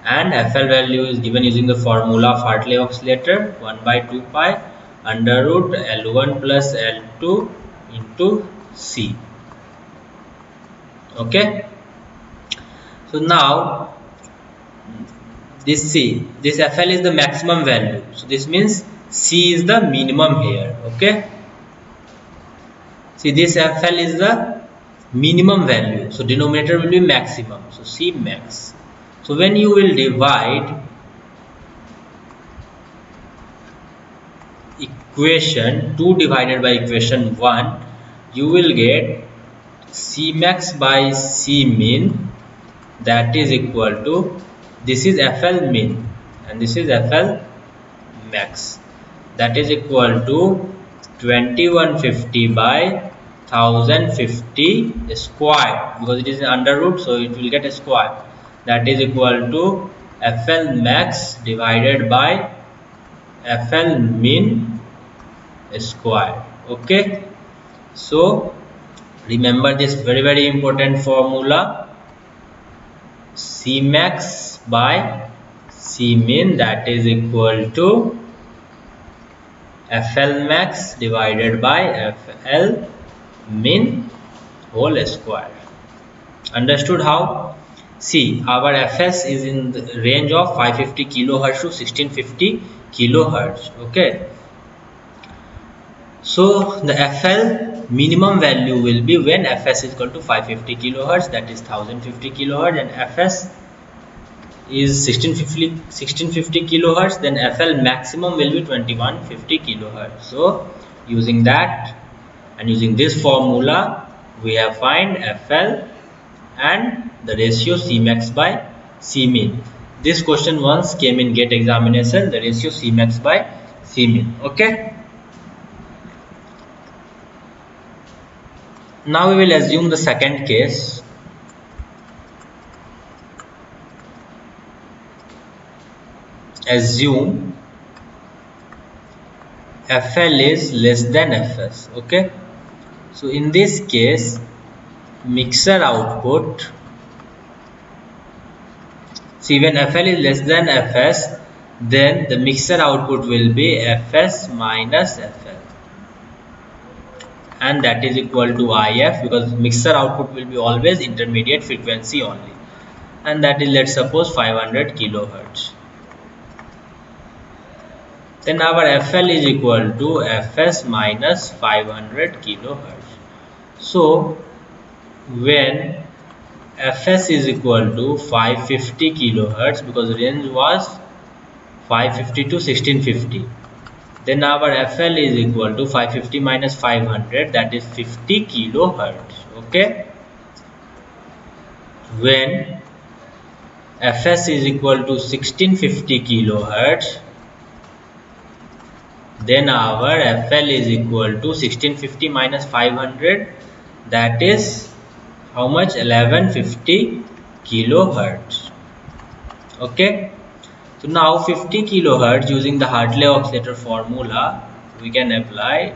and FL value is given using the formula of Hartley oscillator, 1 by 2 pi under root L1 plus L2 into C. Okay, so now this FL is the maximum value, so this means C is the minimum here. Okay, see, this FL is the minimum value, so denominator will be maximum, so C max. So when you will divide equation 2 divided by equation 1, you will get C max by C min, that is equal to, this is FL min and this is FL max, that is equal to 2150 by 1050 square, because it is under root, so it will get a square, that is equal to FL max divided by FL min square. Okay, so remember this very important formula, C max by C min, that is equal to FL max divided by FL min whole square. Understood how? See, our Fs is in the range of 550 kilohertz to 1650 kilohertz. Okay, so the FL minimum value will be when Fs is equal to 550 kilohertz, that is 1050 kilohertz, and Fs is 1650 kilohertz, then FL maximum will be 2150 kilohertz. So using that and using this formula, we have find FL and the ratio C max by C min. This question once came in GATE examination, the ratio C max by C min. Okay, now we will assume the second case. Assume FL is less than Fs. Okay, so in this case, mixer output, see, when FL is less than Fs, then the mixer output will be Fs minus FL, and that is equal to IF, because mixer output will be always intermediate frequency only, and that is, let's suppose, 500 kilohertz. Then our FL is equal to Fs minus 500 kilohertz. So when Fs is equal to 550 kilohertz, because range was 550 to 1650, then our FL is equal to 550 minus 500, that is 50 kilohertz. Okay, when Fs is equal to 1650 kilohertz, then our FL is equal to 1650 minus 500, that is how much? 1150 kilohertz. Okay, so now 50 kilohertz, using the Hartley oscillator formula, we can apply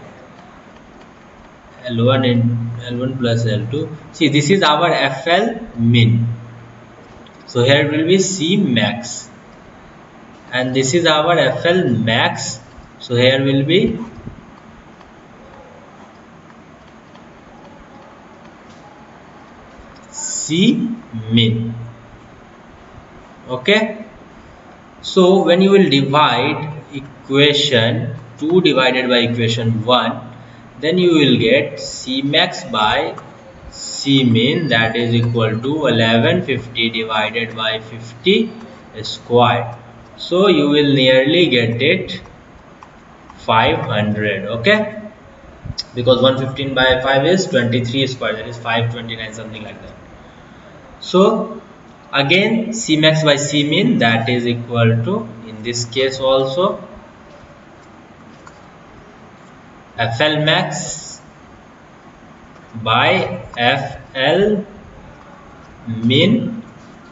L1 in L1 plus L2. See, this is our FL min. So here will be C max, and this is our FL max. So here will be C min. Okay. So when you will divide equation 2 divided by equation 1, then you will get C max by C min, that is equal to 1150 divided by 50 square. So you will nearly get it 500. Okay, because 115 by 5 is 23 square, that is 529, something like that. So again C max by C min, that is equal to, in this case also, FL max by FL min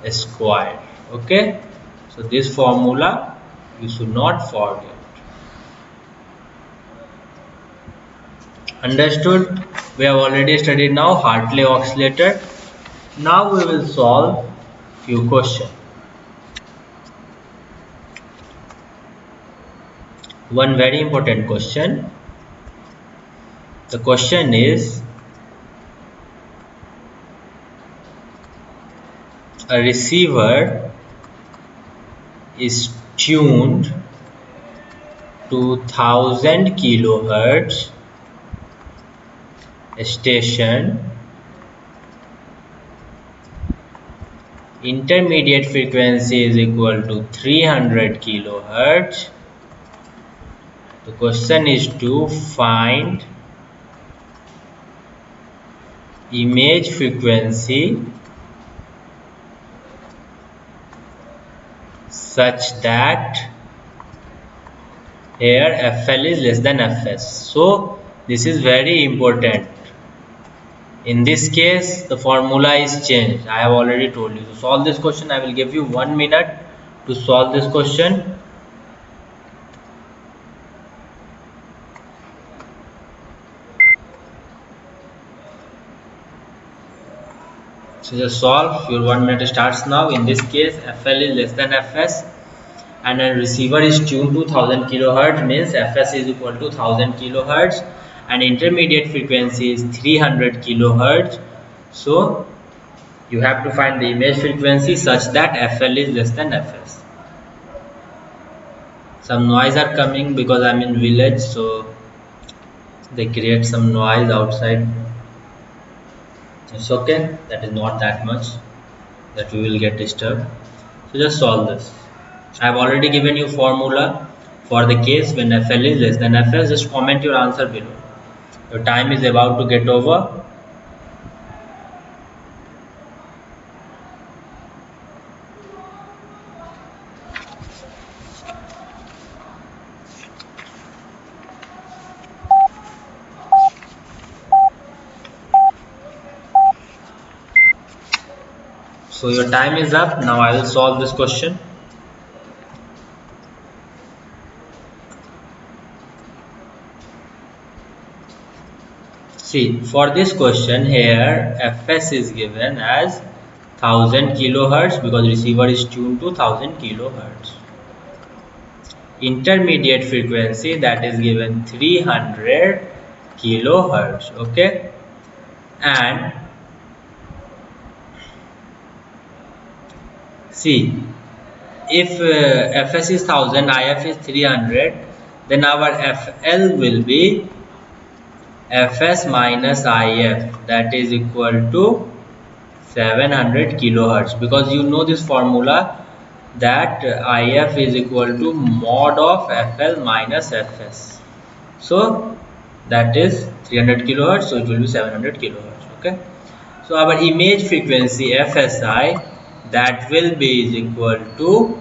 square. Okay, so this formula you should not forget. Understood? We have already studied now Hartley oscillator. Now we will solve few questions. One very important question. The question is, a receiver is tuned to 1000 kilohertz station. Intermediate frequency is equal to 300 kilohertz. The question is to find image frequency such that here FL is less than FS. So this is very important. In this case the formula is changed. I have already told you. To solve this question I will give you 1 minute to solve this question. So just solve. Your 1 minute starts now. In this case FL is less than FS and a receiver is tuned to 1000 kilohertz, means FS is equal to 1000 kilohertz and intermediate frequency is 300 kilohertz. So you have to find the image frequency such that FL is less than FS. Some noise are coming because I'm in village, so they create some noise outside. It's okay, that is not that much that we will get disturbed. So just solve this. I have already given you formula for the case when FL is less than FS. Just comment your answer below. Your time is about to get over. So your time is up. Now I will solve this question. See, for this question here, Fs is given as 1000 kilohertz because receiver is tuned to 1000 kilohertz. Intermediate frequency, that is given 300 kilohertz. Okay, and see, if Fs is 1000, If is 300, then our Fl will be Fs minus If, that is equal to 700 kilohertz, because you know this formula that If is equal to mod of Fl minus Fs. So that is 300 kilohertz, so it will be 700 kilohertz. Okay, so our image frequency Fsi, that will be is equal to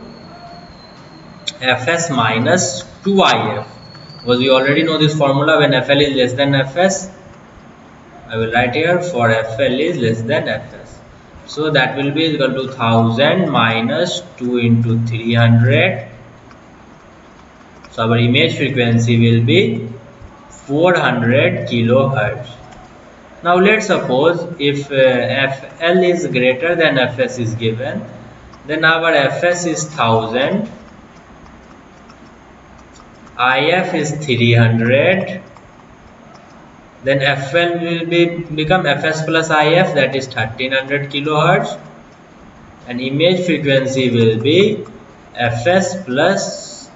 Fs minus 2If, because we already know this formula when Fl is less than Fs. I will write here for Fl is less than Fs. So that will be equal to 1000 minus 2 into 300. So our image frequency will be 400 kilohertz. Now let's suppose if FL is greater than FS is given, then our FS is 1000, IF is 300, then FL will become FS plus IF, that is 1300 kilohertz, and image frequency will be Fs plus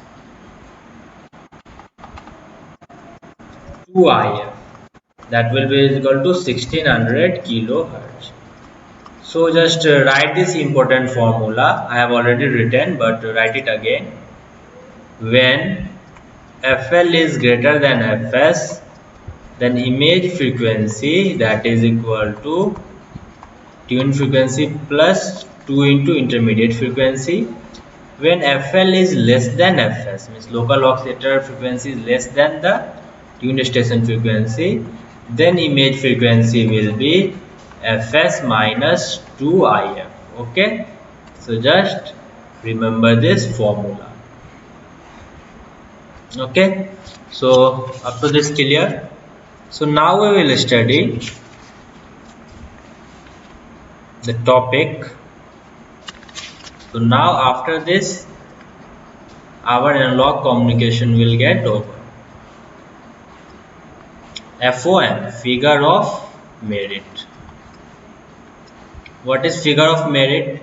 2IF, that will be equal to 1600 kilohertz. So just write this important formula. I have already written, but write it again. When FL is greater than Fs, then image frequency, that is equal to tune frequency plus 2 into intermediate frequency. When FL is less than Fs, means local oscillator frequency is less than the tuned station frequency, then image frequency will be Fs minus 2IF. Okay, so just remember this formula. Okay, so up to this clear. So now we will study the topic. So now after this, our analog communication will get over. FOM, figure of merit. What is figure of merit?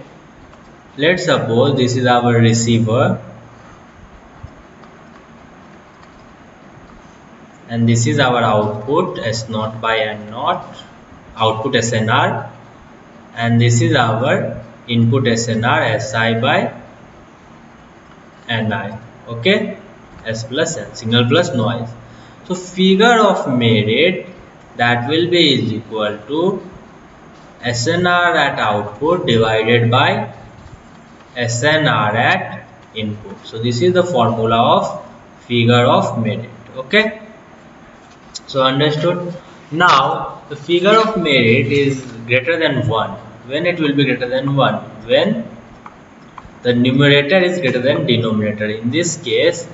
Let's suppose this is our receiver and this is our output S0 by N0, output SNR, and this is our input SNR SI by Ni. Okay, S plus N, signal plus noise. So figure of merit, that will be is equal to SNR at output divided by SNR at input. So this is the formula of figure of merit. Okay, so understood. Now the figure of merit is greater than 1. When it will be greater than 1? When the numerator is greater than denominator. In this case,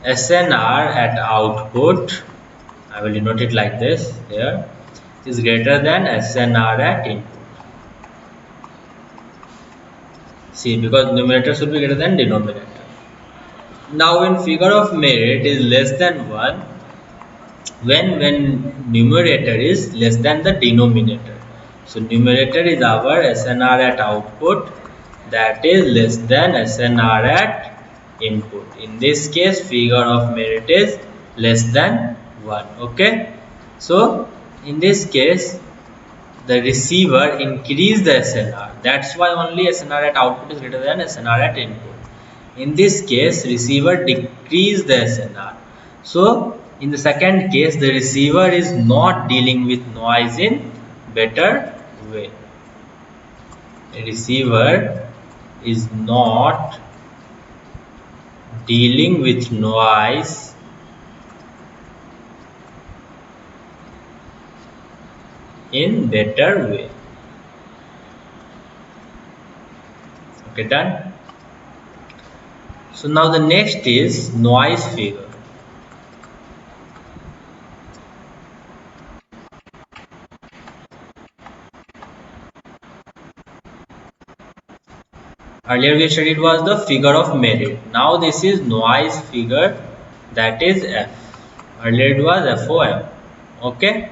SNR at output, I will denote it like this here, is greater than SNR at input. See, because numerator should be greater than denominator. Now when figure of merit is less than 1, when numerator is less than the denominator. So numerator is our SNR at output, that is less than SNR at input. In this case, figure of merit is less than 1. Okay, so in this case the receiver increase the SNR, that's why only SNR at output is greater than SNR at input. In this case, receiver decrease the SNR. So in the second case, the receiver is not dealing with noise in better way. The receiver is not dealing with noise in better way. Okay, done. So now the next is noise figure. Earlier we studied was the figure of merit. Now this is noise figure, that is F. Earlier it was FOM. Okay.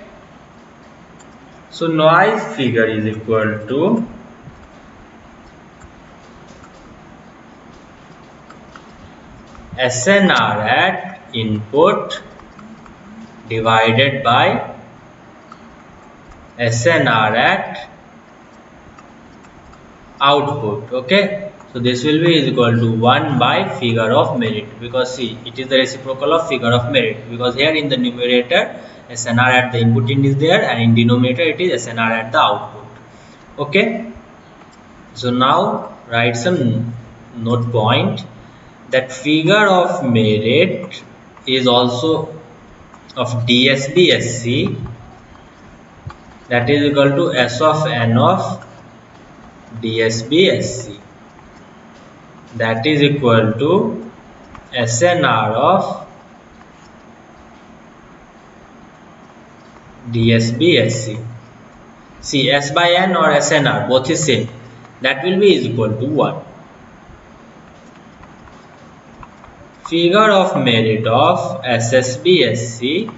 So noise figure is equal to SNR at input divided by SNR at output. Okay, so this will be is equal to 1 by figure of merit, because see, it is the reciprocal of figure of merit, because here in the numerator SNR at the input in is there, and in denominator it is SNR at the output. Okay, so now write some note point that figure of merit is also of DSB-SC, that is equal to S of N of DSB-SC, that is equal to SNR of DSB-SC. See, S by N or SNR, both is same. That will be is equal to 1. Figure of merit of SSB-SC,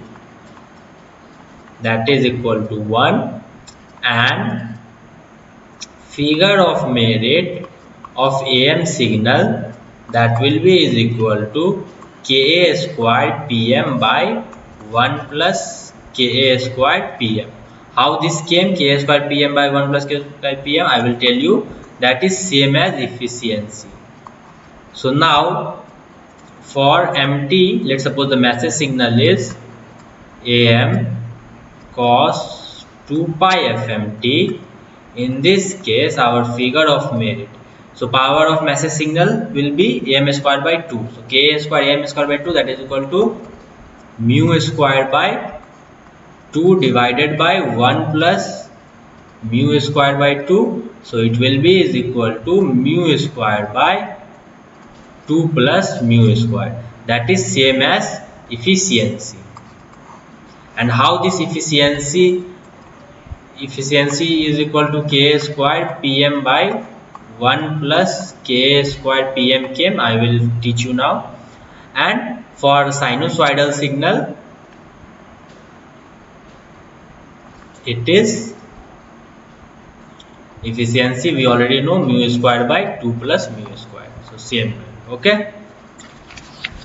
that is equal to 1, and figure of merit of AM signal, that will be is equal to Ka squared Pm by 1 plus Ka squared Pm. How this came? Ka squared Pm by 1 plus Ka squared Pm, I will tell you, that is same as efficiency. So now for MT, let's suppose the message signal is AM cos 2 pi FMT. In this case, our figure of merit. So power of message signal will be AM squared by 2. So Ka squared AM squared by 2, that is equal to mu squared by 2 divided by 1 plus mu squared by 2. So it will be is equal to mu squared by 2 plus mu squared. That is same as efficiency. And how this efficiency is equal to Ka squared Pm by 1 plus Ka squared Pm came, I will teach you now. And for sinusoidal signal, it is efficiency, we already know, mu squared by 2 plus mu squared. So same, okay.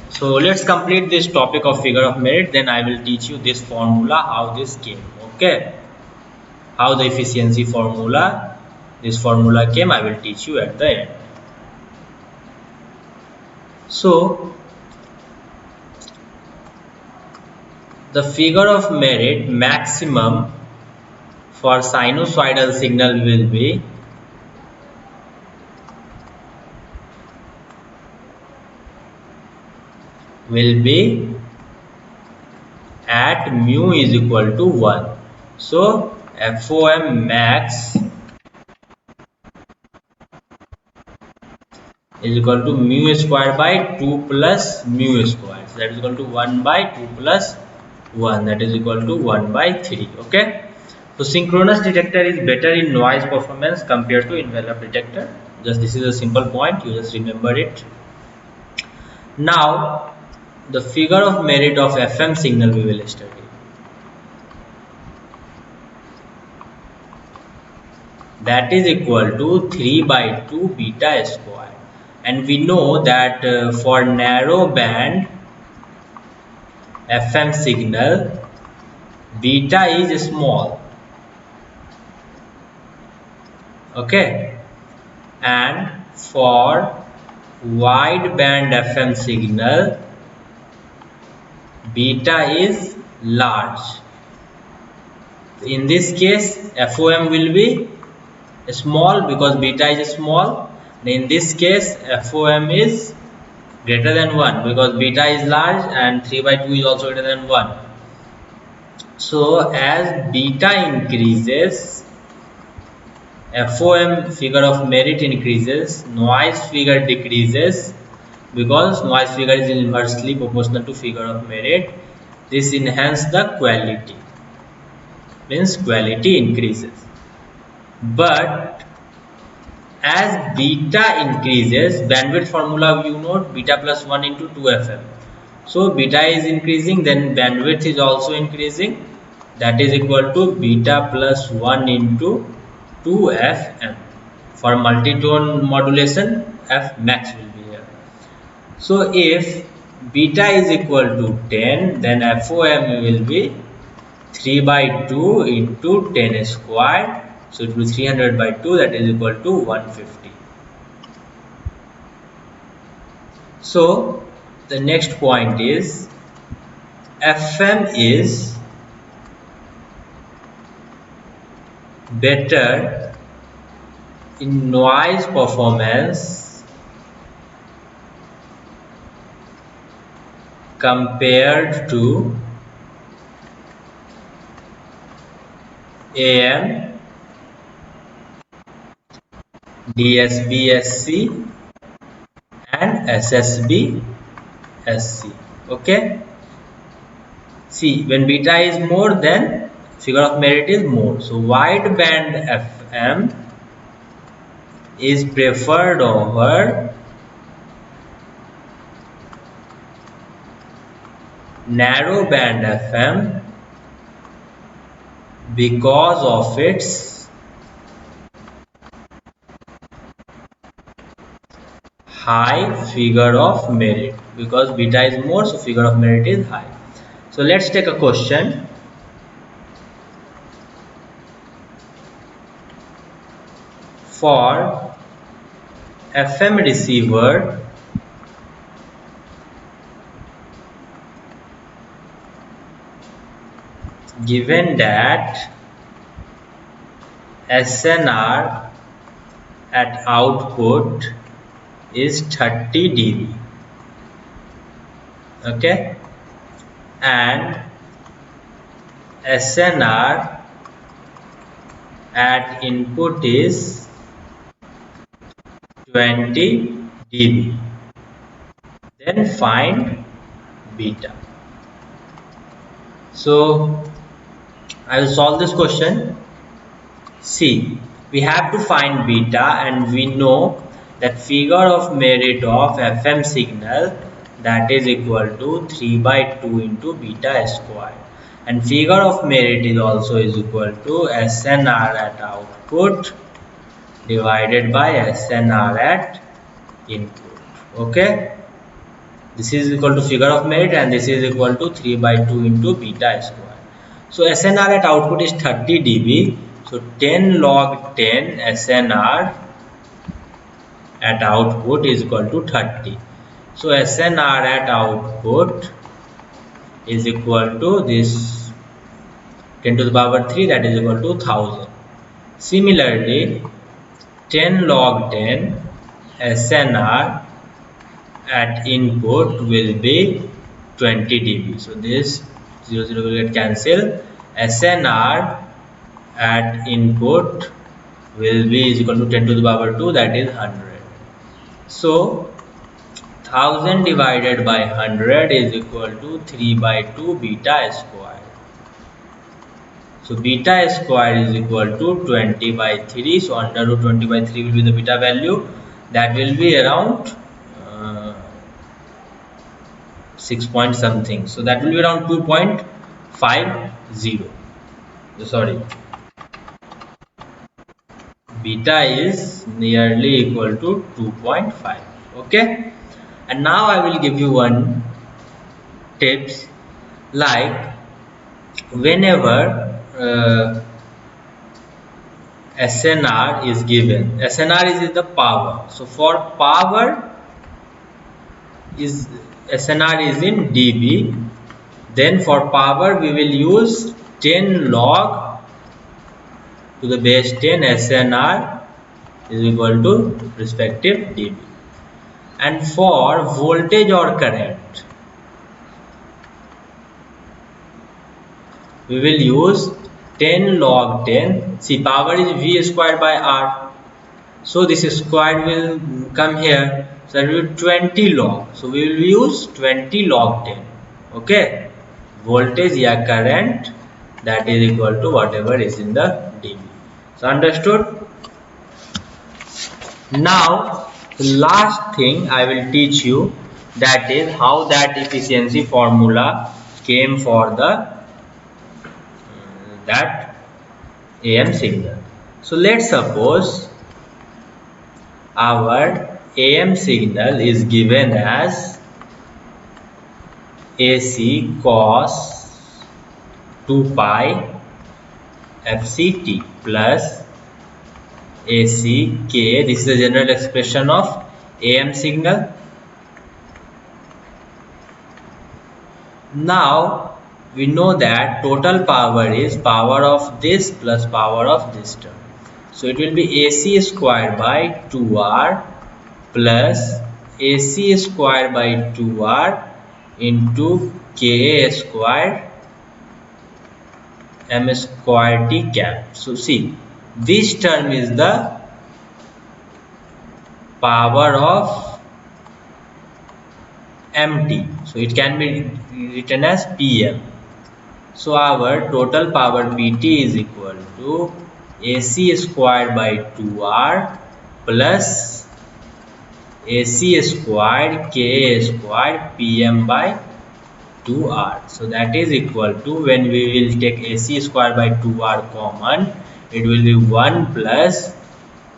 So let's complete this topic of figure of merit, then I will teach you this formula, how this came, okay. How the efficiency formula, this formula came, I will teach you at the end. So the figure of merit maximum for sinusoidal signal will be at mu is equal to 1. So FOM max is equal to mu squared by 2 plus mu squared. So that is equal to 1 by 2 plus 1, that is equal to 1 by 3, okay. So synchronous detector is better in noise performance compared to envelope detector. Just this is a simple point, you just remember it. Now the figure of merit of FM signal we will study. That is equal to 3 by 2 beta square. And we know that for narrow band FM signal, beta is small, okay, and for wide band FM signal, beta is large. In this case, FOM will be small because beta is small. In this case, FOM is greater than 1 because beta is large and 3 by 2 is also greater than 1. So as beta increases, FOM figure of merit increases, noise figure decreases, because noise figure is inversely proportional to figure of merit. This enhances the quality, means quality increases. But as beta increases, bandwidth formula you know, beta plus 1 into 2fm. So beta is increasing, then bandwidth is also increasing, that is equal to beta plus 1 into 2fm. For multitone modulation, f max will be here. So if beta is equal to 10, then FOM will be 3 by 2 into 10 squared. So it will be 300 by 2, that is equal to 150. So the next point is FM is better in noise performance compared to AM, DSB-SC and SSB-SC, okay. See, when beta is more, then Figure of merit is more. So wideband FM is preferred over narrowband FM because of its high figure of merit. Because beta is more, so figure of merit is high. So let's take a question. For FM receiver, given that SNR at output is 30 dB, okay, and SNR at input is 20 dB, then find beta. So I will solve this question. See, we have to find beta, and we know that figure of merit of FM signal, that is equal to 3 by 2 into beta square, and figure of merit is also is equal to SNR at output divided by SNR at input. Okay, this is equal to figure of merit, and this is equal to 3 by 2 into beta square. So SNR at output is 30 dB. So 10 log 10 SNR at output is equal to 30. So SNR at output is equal to this 10 to the power 3, that is equal to 1000. Similarly, 10 log 10 SNR at input will be 20 dB. So this 0 will get cancelled. SNR at input will be is equal to 10 to the power 2, that is 100. So 1000 divided by 100 is equal to 3 by 2 beta square. So beta square is equal to 20 by 3. So under root 20 by 3 will be the beta value. That will be around 6 point something. So that will be around 2.50. Sorry, beta is nearly equal to 2.5. Okay, and now I will give you one tips, like whenever SNR is given, SNR is the power. So for power is SNR is in dB, then for power we will use 10 log to the base 10 SNR is equal to respective dB. And for voltage or current, we will use 10 log 10. See, power is V squared by R. So this squared will come here. So it will be 20 log. So we will use 20 log 10. Okay. Voltage या current, that is equal to whatever is in the dB. So understood? Now the last thing I will teach you, that is how that efficiency formula came for the that AM signal. So let's suppose our AM signal is given as AC cos 2 pi FCT plus AC K. This is the general expression of AM signal. Now we know that total power is power of this plus power of this term. So it will be AC square by 2R plus AC square by 2R into Ka square M square T cap. So see, this term is the power of MT. So it can be written as PM. So our total power PT is equal to AC squared by 2R plus AC squared Ka squared Pm by 2R. So that is equal to, when we will take AC squared by 2R common, it will be 1 plus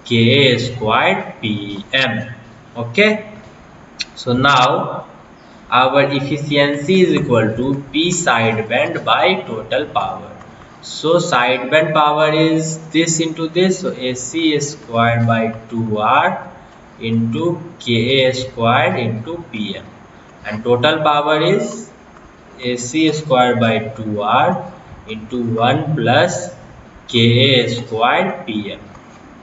Ka squared Pm. Okay. So now our efficiency is equal to P sideband by total power. So sideband power is this into this. So AC squared by 2R into Ka squared into Pm. And total power is AC squared by 2R into 1 plus Ka squared Pm.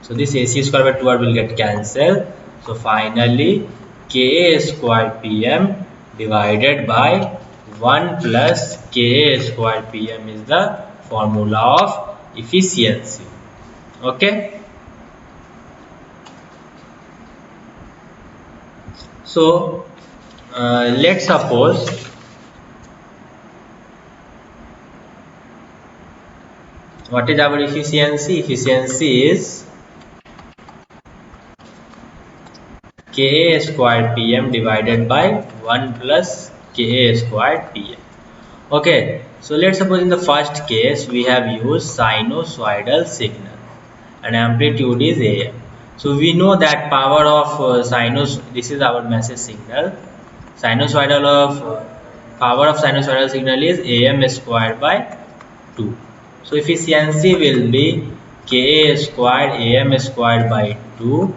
So this AC squared by 2R will get cancelled. So finally Ka squared Pm divided by 1 plus Ka squared Pm is the formula of efficiency. Okay. So let's suppose what is our efficiency? Efficiency is Ka squared Pm divided by 1 plus Ka squared Pm. Okay, so let's suppose in the first case we have used sinusoidal signal and amplitude is AM. So we know that power of this is our message signal. Sinusoidal of power of sinusoidal signal is AM squared by 2. So efficiency will be Ka squared AM squared by 2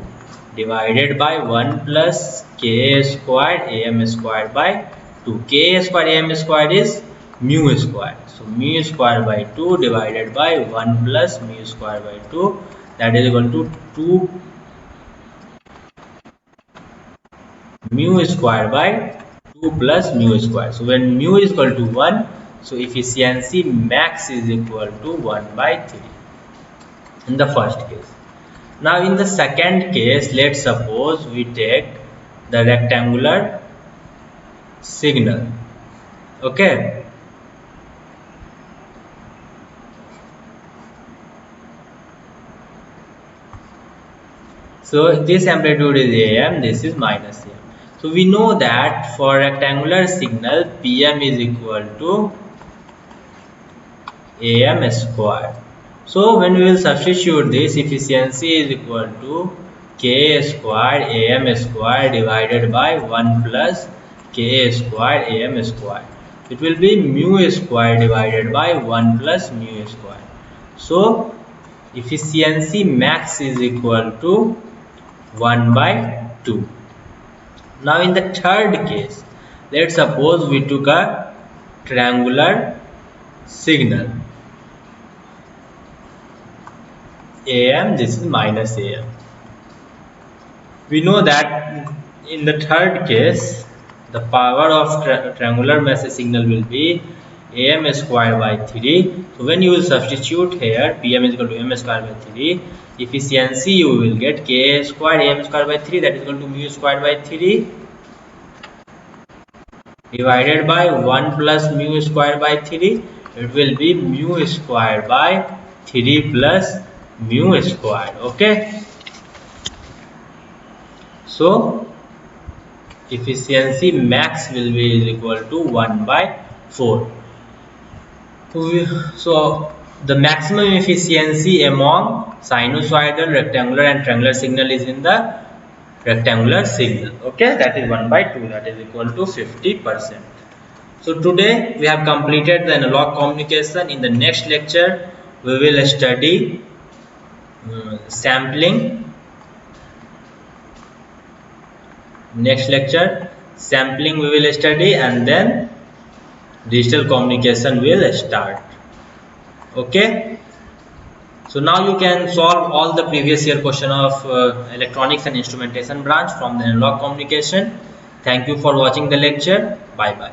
divided by 1 plus Ka squared AM squared by 2. Ka squared AM squared is mu squared. So mu squared by 2 divided by 1 plus mu squared by 2, that is equal to 2 mu squared by 2 plus mu squared. So when mu is equal to 1, so efficiency max is equal to 1 by 3 in the first case. Now in the second case, let's suppose we take the rectangular signal. Okay. So this amplitude is AM, this is minus AM. So we know that for rectangular signal, PM is equal to AM squared. So when we will substitute this, efficiency is equal to Ka squared AM squared divided by 1 plus Ka squared AM squared. It will be mu squared divided by 1 plus mu squared. So efficiency max is equal to 1 by 2. Now in the third case, let's suppose we took a triangular signal. AM, this is minus AM. We know that in the third case, the power of triangular message signal will be AM squared by 3. So when you will substitute here, PM is equal to AM squared by 3, efficiency you will get Ka squared AM squared by 3, that is equal to mu squared by 3 divided by 1 plus mu squared by 3. It will be mu squared by 3 plus mu squared. Okay. So efficiency max will be equal to 1 by 4. So the maximum efficiency among sinusoidal, rectangular and triangular signal is in the rectangular signal. Okay, that is 1 by 2, that is equal to 50%. So today we have completed the analog communication. In the next lecture we will study sampling. Next lecture sampling we will study, and then digital communication will start. Okay, so now you can solve all the previous year question of electronics and instrumentation branch from the analog communication. Thank you for watching the lecture. Bye bye.